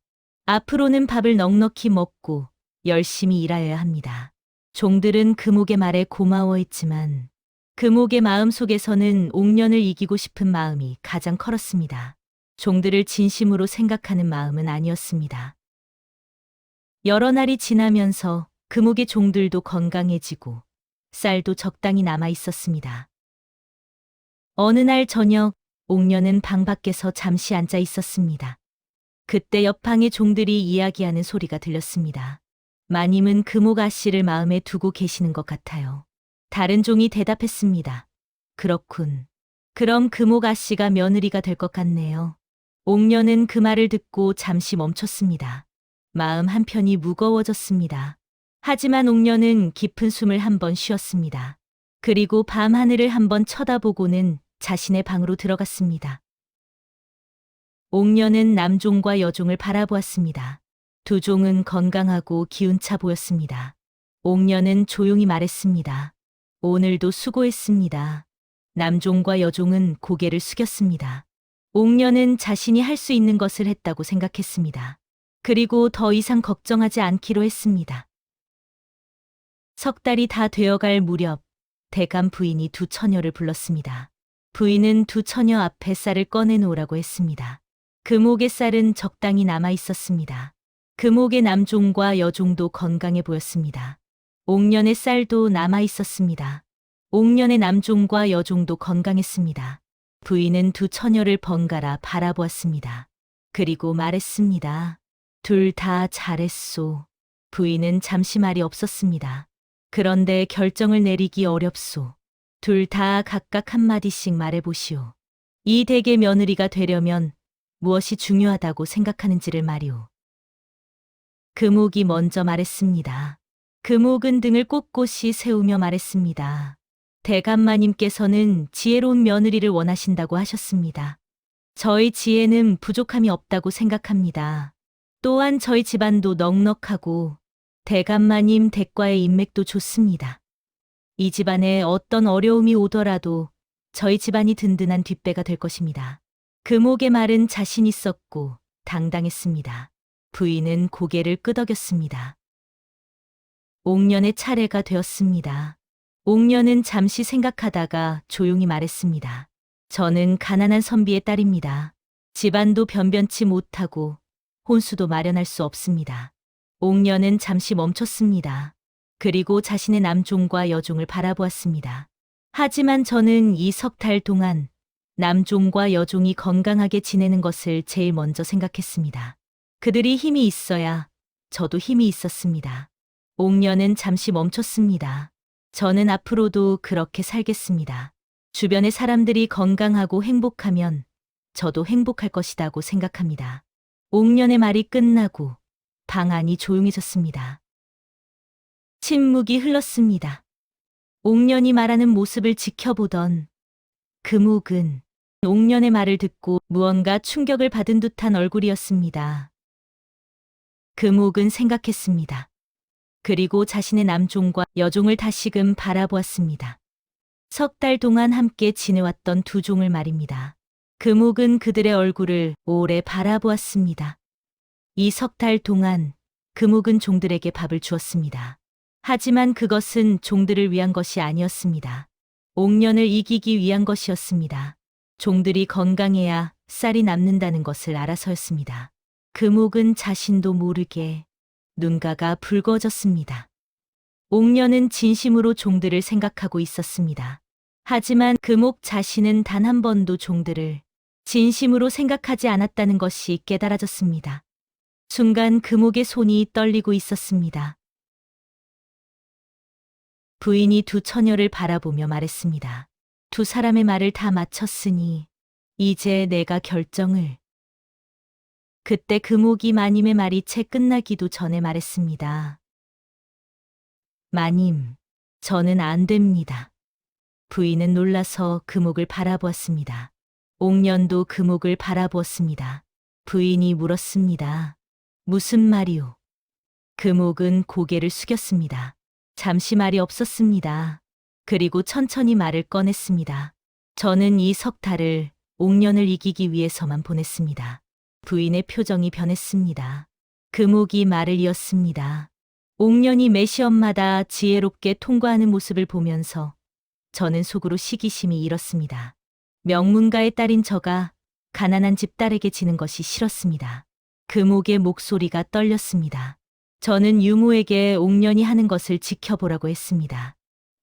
Speaker 1: 앞으로는 밥을 넉넉히 먹고 열심히 일하여야 합니다. 종들은 금옥의 말에 고마워했지만 금옥의 마음 속에서는 옥년을 이기고 싶은 마음이 가장 컸습니다. 종들을 진심으로 생각하는 마음은 아니었습니다. 여러 날이 지나면서 금옥의 종들도 건강해지고 쌀도 적당히 남아 있었습니다. 어느 날 저녁 옥년은 방 밖에서 잠시 앉아 있었습니다. 그때 옆방의 종들이 이야기하는 소리가 들렸습니다. 마님은 금옥 아씨를 마음에 두고 계시는 것 같아요. 다른 종이 대답했습니다. 그렇군. 그럼 금옥 아씨가 며느리가 될 것 같네요. 옥녀는 그 말을 듣고 잠시 멈췄습니다. 마음 한편이 무거워졌습니다. 하지만 옥녀는 깊은 숨을 한번 쉬었습니다. 그리고 밤하늘을 한번 쳐다보고는 자신의 방으로 들어갔습니다. 옥녀는 남종과 여종을 바라보았습니다. 두 종은 건강하고 기운차 보였습니다. 옥녀는 조용히 말했습니다. 오늘도 수고했습니다. 남종과 여종은 고개를 숙였습니다. 옥녀는 자신이 할 수 있는 것을 했다고 생각했습니다. 그리고 더 이상 걱정하지 않기로 했습니다. 석 달이 다 되어갈 무렵 대감 부인이 두 처녀를 불렀습니다. 부인은 두 처녀 앞에 쌀을 꺼내놓으라고 했습니다. 금옥의 쌀은 적당히 남아 있었습니다. 금옥의 남종과 여종도 건강해 보였습니다. 옥년의 쌀도 남아 있었습니다. 옥년의 남종과 여종도 건강했습니다. 부인은 두 처녀를 번갈아 바라보았습니다. 그리고 말했습니다. 둘 다 잘했소. 부인은 잠시 말이 없었습니다. 그런데 결정을 내리기 어렵소. 둘 다 각각 한마디씩 말해보시오. 이 댁의 며느리가 되려면 무엇이 중요하다고 생각하는지를 말이오. 금옥이 먼저 말했습니다. 금옥은 등을 꼿꼿이 세우며 말했습니다. 대감마님께서는 지혜로운 며느리를 원하신다고 하셨습니다. 저희 지혜는 부족함이 없다고 생각합니다. 또한 저희 집안도 넉넉하고 대감마님 댁과의 인맥도 좋습니다. 이 집안에 어떤 어려움이 오더라도 저희 집안이 든든한 뒷배가 될 것입니다. 금옥의 말은 자신 있었고 당당했습니다. 부인은 고개를 끄덕였습니다. 옥년의 차례가 되었습니다. 옥년은 잠시 생각하다가 조용히 말했습니다. 저는 가난한 선비의 딸입니다. 집안도 변변치 못하고 혼수도 마련할 수 없습니다. 옥년은 잠시 멈췄습니다. 그리고 자신의 남종과 여종을 바라보았습니다. 하지만 저는 이 석 달 동안 남종과 여종이 건강하게 지내는 것을 제일 먼저 생각했습니다. 그들이 힘이 있어야 저도 힘이 있었습니다. 옥년은 잠시 멈췄습니다. 저는 앞으로도 그렇게 살겠습니다. 주변의 사람들이 건강하고 행복하면 저도 행복할 것이라고 생각합니다. 옥년의 말이 끝나고 방 안이 조용해졌습니다. 침묵이 흘렀습니다. 옥년이 말하는 모습을 지켜보던 금옥은 옥년의 말을 듣고 무언가 충격을 받은 듯한 얼굴이었습니다. 금옥은 생각했습니다. 그리고 자신의 남종과 여종을 다시금 바라보았습니다. 석 달 동안 함께 지내왔던 두 종을 말입니다. 금옥은 그들의 얼굴을 오래 바라보았습니다. 이 석 달 동안 금옥은 종들에게 밥을 주었습니다. 하지만 그것은 종들을 위한 것이 아니었습니다. 옥년을 이기기 위한 것이었습니다. 종들이 건강해야 쌀이 남는다는 것을 알아서였습니다. 금옥은 자신도 모르게 눈가가 붉어졌습니다. 옥년은 진심으로 종들을 생각하고 있었습니다. 하지만 금옥 자신은 단 한 번도 종들을 진심으로 생각하지 않았다는 것이 깨달아졌습니다. 순간 금옥의 손이 떨리고 있었습니다. 부인이 두 처녀를 바라보며 말했습니다. 두 사람의 말을 다 마쳤으니 이제 내가 결정을. 그때 금옥이 마님의 말이 채 끝나기도 전에 말했습니다. 마님, 저는 안 됩니다. 부인은 놀라서 금옥을 바라보았습니다. 옥년도 금옥을 바라보았습니다. 부인이 물었습니다. 무슨 말이오? 금옥은 고개를 숙였습니다. 잠시 말이 없었습니다. 그리고 천천히 말을 꺼냈습니다. 저는 이 석 달을 옥년을 이기기 위해서만 보냈습니다. 부인의 표정이 변했습니다. 금옥이 말을 이었습니다. 옥년이 매 시험마다 지혜롭게 통과하는 모습을 보면서 저는 속으로 시기심이 일었습니다. 명문가의 딸인 저가 가난한 집 딸에게 지는 것이 싫었습니다. 금옥의 목소리가 떨렸습니다. 저는 유모에게 옥년이 하는 것을 지켜보라고 했습니다.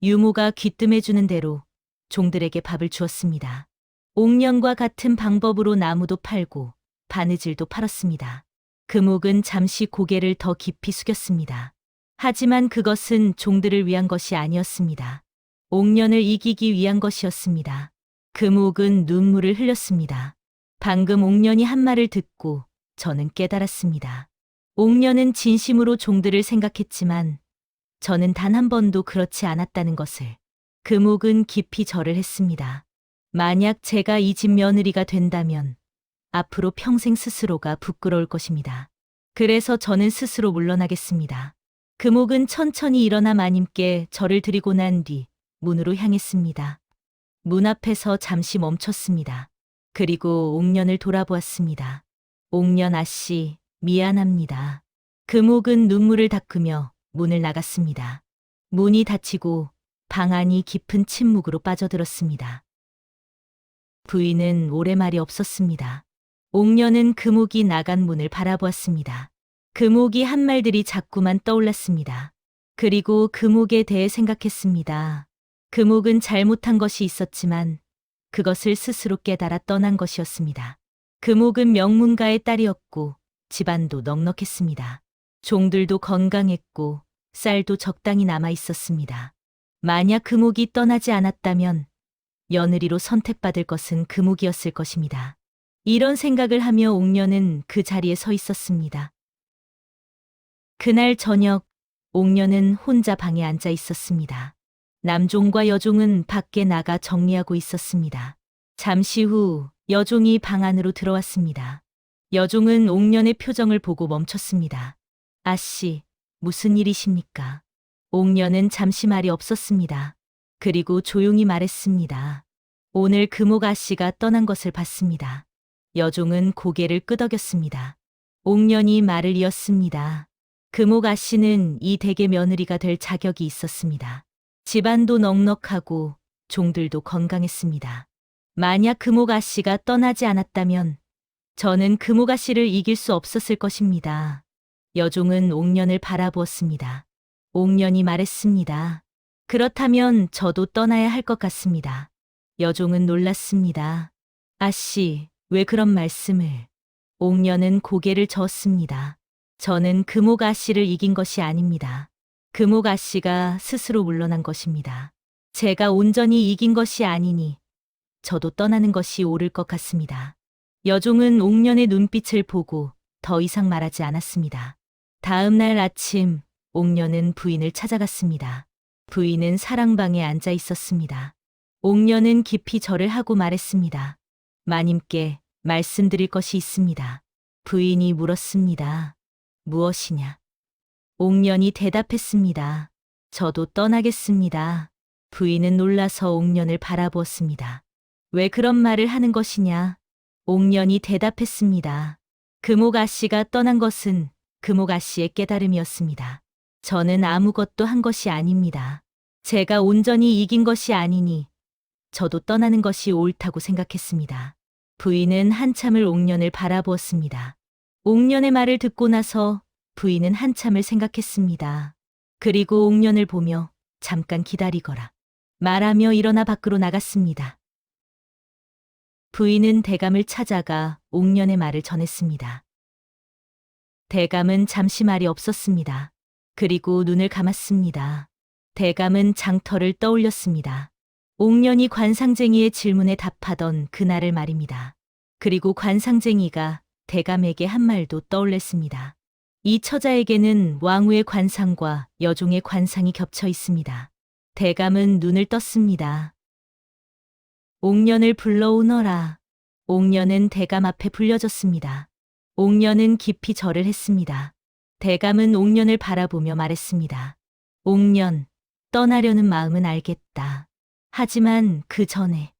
Speaker 1: 유모가 귀뜸해주는 대로 종들에게 밥을 주었습니다. 옥년과 같은 방법으로 나무도 팔고 바느질도 팔았습니다. 금옥은 잠시 고개를 더 깊이 숙였습니다. 하지만 그것은 종들을 위한 것이 아니었습니다. 옥년을 이기기 위한 것이었습니다. 금옥은 눈물을 흘렸습니다. 방금 옥년이 한 말을 듣고 저는 깨달았습니다. 옥년은 진심으로 종들을 생각했지만 저는 단 한 번도 그렇지 않았다는 것을. 금옥은 깊이 절을 했습니다. 만약 제가 이 집 며느리가 된다면 앞으로 평생 스스로가 부끄러울 것입니다. 그래서 저는 스스로 물러나겠습니다. 금옥은 천천히 일어나 마님께 절을 드리고 난 뒤 문으로 향했습니다. 문 앞에서 잠시 멈췄습니다. 그리고 옥년을 돌아보았습니다. 옥년 아씨, 미안합니다. 금옥은 눈물을 닦으며 문을 나갔습니다. 문이 닫히고 방 안이 깊은 침묵으로 빠져들었습니다. 부인은 오래 말이 없었습니다. 옥년은 금옥이 나간 문을 바라보았습니다. 금옥이 한 말들이 자꾸만 떠올랐습니다. 그리고 금옥에 대해 생각했습니다. 금옥은 잘못한 것이 있었지만 그것을 스스로 깨달아 떠난 것이었습니다. 금옥은 명문가의 딸이었고 집안도 넉넉했습니다. 종들도 건강했고 쌀도 적당히 남아 있었습니다. 만약 금옥이 떠나지 않았다면 며느리로 선택받을 것은 금옥이었을 것입니다. 이런 생각을 하며 옥년은 그 자리에 서 있었습니다. 그날 저녁, 옥년은 혼자 방에 앉아 있었습니다. 남종과 여종은 밖에 나가 정리하고 있었습니다. 잠시 후 여종이 방 안으로 들어왔습니다. 여종은 옥년의 표정을 보고 멈췄습니다. 아씨, 무슨 일이십니까? 옥년은 잠시 말이 없었습니다. 그리고 조용히 말했습니다. 오늘 금옥 아씨가 떠난 것을 봤습니다. 여종은 고개를 끄덕였습니다. 옥년이 말을 이었습니다. 금옥 아씨는 이 댁의 며느리가 될 자격이 있었습니다. 집안도 넉넉하고 종들도 건강했습니다. 만약 금옥 아씨가 떠나지 않았다면 저는 금옥 아씨를 이길 수 없었을 것입니다. 여종은 옥년을 바라보았습니다. 옥년이 말했습니다. 그렇다면 저도 떠나야 할 것 같습니다. 여종은 놀랐습니다. 아씨, 왜 그런 말씀을? 옥년은 고개를 저었습니다. 저는 금옥 아씨를 이긴 것이 아닙니다. 금옥 아씨가 스스로 물러난 것입니다. 제가 온전히 이긴 것이 아니니 저도 떠나는 것이 옳을 것 같습니다. 여종은 옥년의 눈빛을 보고 더 이상 말하지 않았습니다. 다음 날 아침, 옥년은 부인을 찾아갔습니다. 부인은 사랑방에 앉아 있었습니다. 옥년은 깊이 절을 하고 말했습니다. 마님께 말씀드릴 것이 있습니다. 부인이 물었습니다. 무엇이냐? 옥년이 대답했습니다. 저도 떠나겠습니다. 부인은 놀라서 옥년을 바라보았습니다. 왜 그런 말을 하는 것이냐? 옥년이 대답했습니다. 금옥 아씨가 떠난 것은 금옥 아씨의 깨달음이었습니다. 저는 아무것도 한 것이 아닙니다. 제가 온전히 이긴 것이 아니니 저도 떠나는 것이 옳다고 생각했습니다. 부인은 한참을 옥년을 바라보았습니다. 옥년의 말을 듣고 나서 부인은 한참을 생각했습니다. 그리고 옥년을 보며 잠깐 기다리거라 말하며 일어나 밖으로 나갔습니다. 부인은 대감을 찾아가 옥년의 말을 전했습니다. 대감은 잠시 말이 없었습니다. 그리고 눈을 감았습니다. 대감은 장터를 떠올렸습니다. 옥년이 관상쟁이의 질문에 답하던 그날을 말입니다. 그리고 관상쟁이가 대감에게 한 말도 떠올렸습니다. 이 처자에게는 왕후의 관상과 여종의 관상이 겹쳐 있습니다. 대감은 눈을 떴습니다. 옥년을 불러오너라. 옥년은 대감 앞에 불려졌습니다. 옥년은 깊이 절을 했습니다. 대감은 옥년을 바라보며 말했습니다. 옥년, 떠나려는 마음은 알겠다. 하지만 그 전에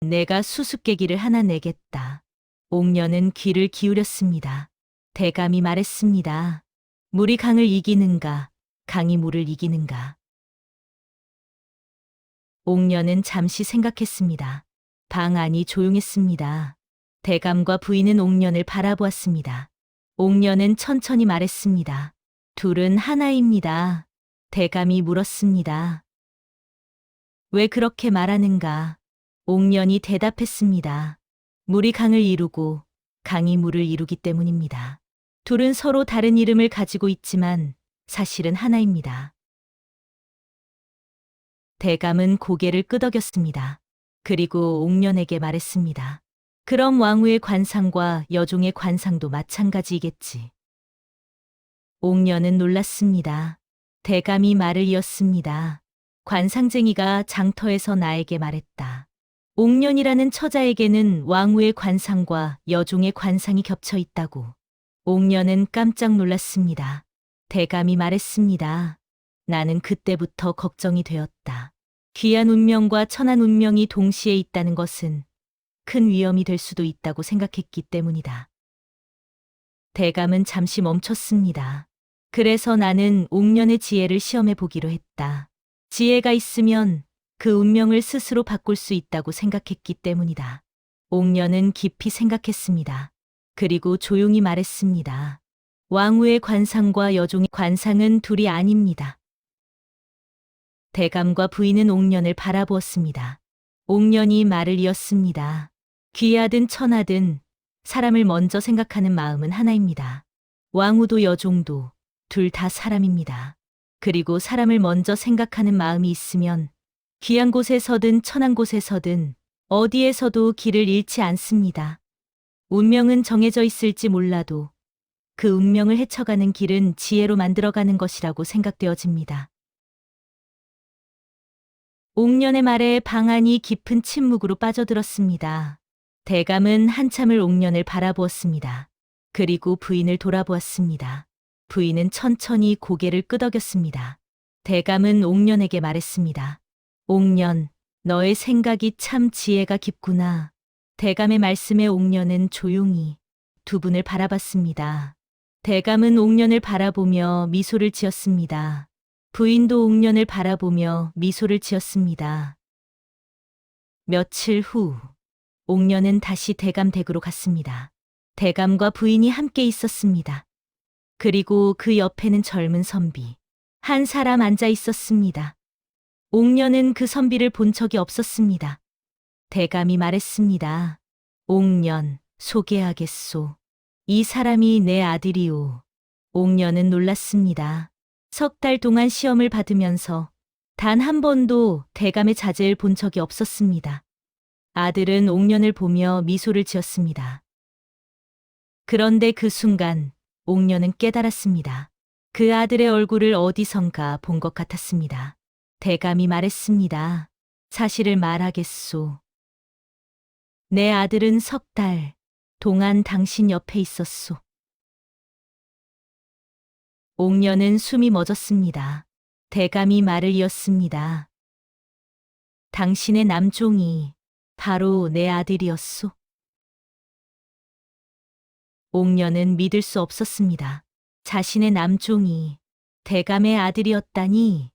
Speaker 1: 내가 수수께끼를 하나 내겠다. 옥년은 귀를 기울였습니다. 대감이 말했습니다. 물이 강을 이기는가, 강이 물을 이기는가. 옥년은 잠시 생각했습니다. 방 안이 조용했습니다. 대감과 부인은 옥년을 바라보았습니다. 옥년은 천천히 말했습니다. 둘은 하나입니다. 대감이 물었습니다. 왜 그렇게 말하는가? 옥년이 대답했습니다. 물이 강을 이루고 강이 물을 이루기 때문입니다. 둘은 서로 다른 이름을 가지고 있지만 사실은 하나입니다. 대감은 고개를 끄덕였습니다. 그리고 옥년에게 말했습니다. 그럼 왕후의 관상과 여종의 관상도 마찬가지이겠지. 옥년은 놀랐습니다. 대감이 말을 이었습니다. 관상쟁이가 장터에서 나에게 말했다. 옥년이라는 처자에게는 왕후의 관상과 여종의 관상이 겹쳐 있다고. 옥년은 깜짝 놀랐습니다. 대감이 말했습니다. 나는 그때부터 걱정이 되었다. 귀한 운명과 천한 운명이 동시에 있다는 것은 큰 위험이 될 수도 있다고 생각했기 때문이다. 대감은 잠시 멈췄습니다. 그래서 나는 옥년의 지혜를 시험해 보기로 했다. 지혜가 있으면 그 운명을 스스로 바꿀 수 있다고 생각했기 때문이다. 옥년은 깊이 생각했습니다. 그리고 조용히 말했습니다. 왕후의 관상과 여종의 관상은 둘이 아닙니다. 대감과 부인은 옥년을 바라보았습니다. 옥년이 말을 이었습니다. 귀하든 천하든 사람을 먼저 생각하는 마음은 하나입니다. 왕후도 여종도 둘 다 사람입니다. 그리고 사람을 먼저 생각하는 마음이 있으면 귀한 곳에서든 천한 곳에서든 어디에서도 길을 잃지 않습니다. 운명은 정해져 있을지 몰라도 그 운명을 헤쳐가는 길은 지혜로 만들어가는 것이라고 생각되어집니다. 옥년의 말에 방안이 깊은 침묵으로 빠져들었습니다. 대감은 한참을 옥년을 바라보았습니다. 그리고 부인을 돌아보았습니다. 부인은 천천히 고개를 끄덕였습니다. 대감은 옥년에게 말했습니다. 옥년, 너의 생각이 참 지혜가 깊구나. 대감의 말씀에 옥년은 조용히 두 분을 바라봤습니다. 대감은 옥년을 바라보며 미소를 지었습니다. 부인도 옥년을 바라보며 미소를 지었습니다. 며칠 후, 옥년은 다시 대감 댁으로 갔습니다. 대감과 부인이 함께 있었습니다. 그리고 그 옆에는 젊은 선비, 한 사람 앉아 있었습니다. 옥년은 그 선비를 본 적이 없었습니다. 대감이 말했습니다. 옥년, 소개하겠소. 이 사람이 내 아들이오. 옥년은 놀랐습니다. 석 달 동안 시험을 받으면서 단 한 번도 대감의 자제를 본 적이 없었습니다. 아들은 옥년을 보며 미소를 지었습니다. 그런데 그 순간 옥년은 깨달았습니다. 그 아들의 얼굴을 어디선가 본 것 같았습니다. 대감이 말했습니다. 사실을 말하겠소. 내 아들은 석 달 동안 당신 옆에 있었소. 옥년은 숨이 멎었습니다. 대감이 말을 이었습니다. 당신의 남종이 바로 내 아들이었소. 옥년은 믿을 수 없었습니다. 자신의 남종이 대감의 아들이었다니.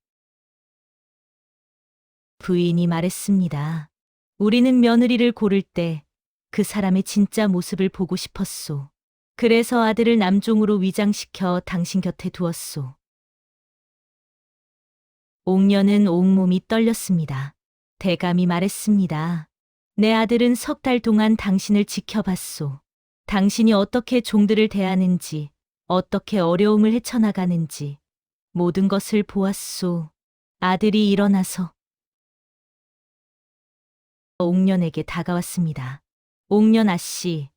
Speaker 1: 부인이 말했습니다. 우리는 며느리를 고를 때 그 사람의 진짜 모습을 보고 싶었소. 그래서 아들을 남종으로 위장시켜 당신 곁에 두었소. 옥년은 온몸이 떨렸습니다. 대감이 말했습니다. 내 아들은 석 달 동안 당신을 지켜봤소. 당신이 어떻게 종들을 대하는지, 어떻게 어려움을 헤쳐나가는지 모든 것을 보았소. 아들이 일어나서 옥년에게 다가왔습니다. 옥년 아씨,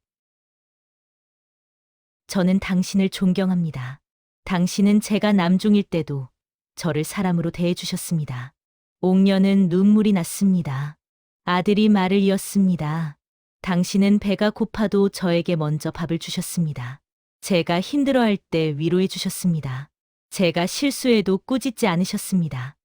Speaker 1: 저는 당신을 존경합니다. 당신은 제가 남종일 때도 저를 사람으로 대해주셨습니다. 옥년은 눈물이 났습니다. 아들이 말을 이었습니다. 당신은 배가 고파도 저에게 먼저 밥을 주셨습니다. 제가 힘들어할 때 위로해 주셨습니다. 제가 실수해도 꾸짖지 않으셨습니다.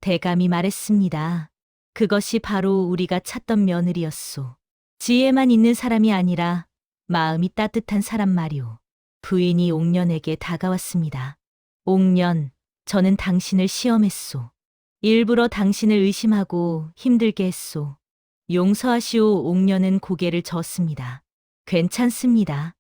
Speaker 1: 대감이 말했습니다. 그것이 바로 우리가 찾던 며느리였소. 지혜만 있는 사람이 아니라 마음이 따뜻한 사람 말이오. 부인이 옥년에게 다가왔습니다. 옥년, 저는 당신을 시험했소. 일부러 당신을 의심하고 힘들게 했소. 용서하시오. 옥년은 고개를 저었습니다. 괜찮습니다.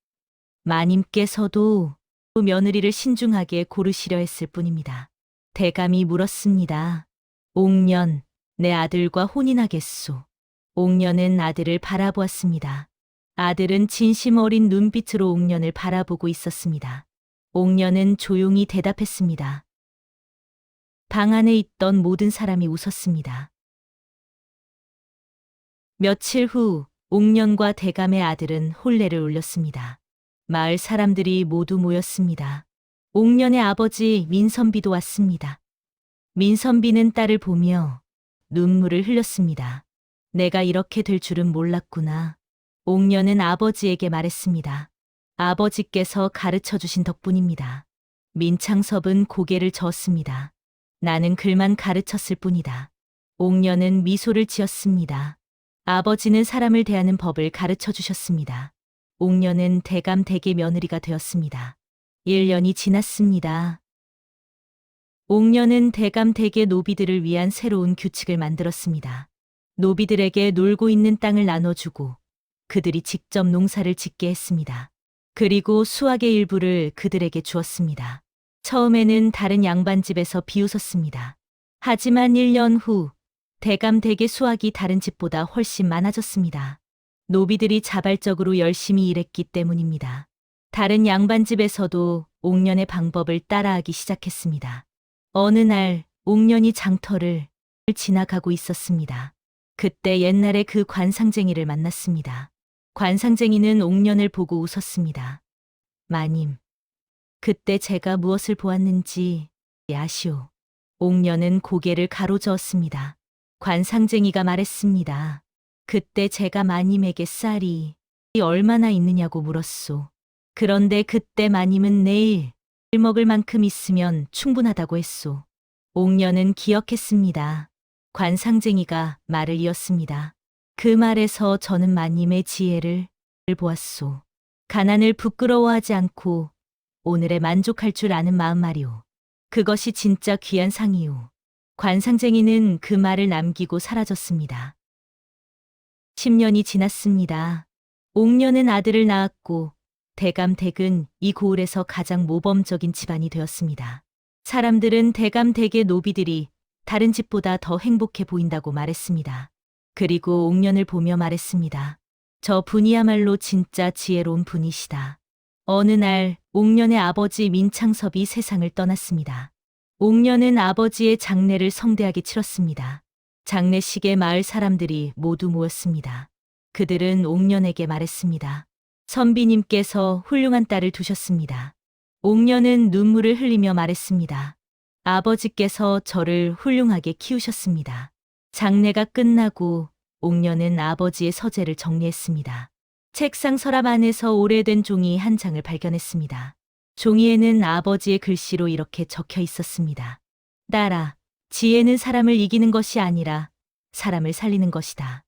Speaker 1: 마님께서도 며느리를 신중하게 고르시려 했을 뿐입니다. 대감이 물었습니다. 옥년, 내 아들과 혼인하겠소. 옥년은 아들을 바라보았습니다. 아들은 진심 어린 눈빛으로 옥년을 바라보고 있었습니다. 옥년은 조용히 대답했습니다. 방 안에 있던 모든 사람이 웃었습니다. 며칠 후 옥년과 대감의 아들은 혼례를 올렸습니다. 마을 사람들이 모두 모였습니다. 옥년의 아버지 민선비도 왔습니다. 민선비는 딸을 보며 눈물을 흘렸습니다. 내가 이렇게 될 줄은 몰랐구나. 옥년은 아버지에게 말했습니다. 아버지께서 가르쳐 주신 덕분입니다. 민창섭은 고개를 저었습니다. 나는 글만 가르쳤을 뿐이다. 옥년은 미소를 지었습니다. 아버지는 사람을 대하는 법을 가르쳐 주셨습니다. 옥년은 대감 댁의 며느리가 되었습니다. 1년이 지났습니다. 옥년은 대감 댁의 노비들을 위한 새로운 규칙을 만들었습니다. 노비들에게 놀고 있는 땅을 나눠주고 그들이 직접 농사를 짓게 했습니다. 그리고 수확의 일부를 그들에게 주었습니다. 처음에는 다른 양반집에서 비웃었습니다. 하지만 1년 후 대감 댁의 수확이 다른 집보다 훨씬 많아졌습니다. 노비들이 자발적으로 열심히 일했기 때문입니다. 다른 양반집에서도 옥년의 방법을 따라하기 시작했습니다. 어느 날 옥년이 장터를 지나가고 있었습니다. 그때 옛날에 그 관상쟁이를 만났습니다. 관상쟁이는 옥년을 보고 웃었습니다. 마님, 그때 제가 무엇을 보았는지 아시오. 옥년은 고개를 가로저었습니다. 관상쟁이가 말했습니다. 그때 제가 마님에게 쌀이 얼마나 있느냐고 물었소. 그런데 그때 마님은 내일 먹을 만큼 있으면 충분하다고 했소. 옥년은 기억했습니다. 관상쟁이가 말을 이었습니다. 그 말에서 저는 마님의 지혜를 보았소. 가난을 부끄러워하지 않고 오늘에 만족할 줄 아는 마음 말이오. 그것이 진짜 귀한 상이오. 관상쟁이는 그 말을 남기고 사라졌습니다. 10년이 지났습니다. 옥년은 아들을 낳았고 대감 댁은 이 고을에서 가장 모범적인 집안이 되었습니다. 사람들은 대감 댁의 노비들이 다른 집보다 더 행복해 보인다고 말했습니다. 그리고 옥년을 보며 말했습니다. 저 분이야말로 진짜 지혜로운 분이시다. 어느 날 옥년의 아버지 민창섭이 세상을 떠났습니다. 옥년은 아버지의 장례를 성대하게 치렀습니다. 장례식에 마을 사람들이 모두 모였습니다. 그들은 옥년에게 말했습니다. 선비님께서 훌륭한 딸을 두셨습니다. 옥년은 눈물을 흘리며 말했습니다. 아버지께서 저를 훌륭하게 키우셨습니다. 장례가 끝나고 옥년은 아버지의 서재를 정리했습니다. 책상 서랍 안에서 오래된 종이 한 장을 발견했습니다. 종이에는 아버지의 글씨로 이렇게 적혀 있었습니다. 딸아, 지혜는 사람을 이기는 것이 아니라 사람을 살리는 것이다.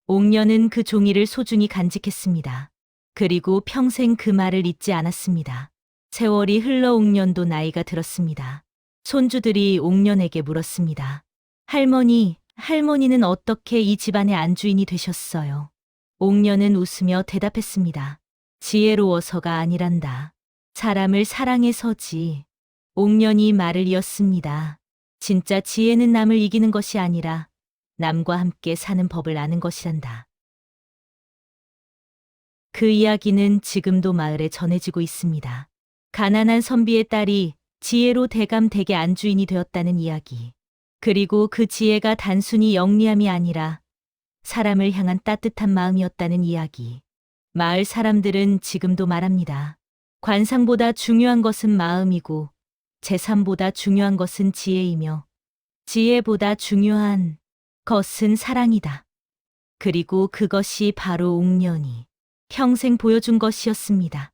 Speaker 1: 옥년은 그 종이를 소중히 간직했습니다. 그리고 평생 그 말을 잊지 않았습니다. 세월이 흘러 옥년도 나이가 들었습니다. 손주들이 옥년에게 물었습니다. 할머니는 어떻게 이 집안의 안주인이 되셨어요? 옥년은 웃으며 대답했습니다. 지혜로워서가 아니란다. 사람을 사랑해서지. 옥년이 말을 이었습니다. 진짜 지혜는 남을 이기는 것이 아니라 남과 함께 사는 법을 아는 것이란다. 그 이야기는 지금도 마을에 전해지고 있습니다. 가난한 선비의 딸이 지혜로 대감 댁의 안주인이 되었다는 이야기. 그리고 그 지혜가 단순히 영리함이 아니라 사람을 향한 따뜻한 마음이었다는 이야기. 마을 사람들은 지금도 말합니다. 관상보다 중요한 것은 마음이고 재산보다 중요한 것은 지혜이며 지혜보다 중요한 것은 사랑이다. 그리고 그것이 바로 옥년이 평생 보여준 것이었습니다.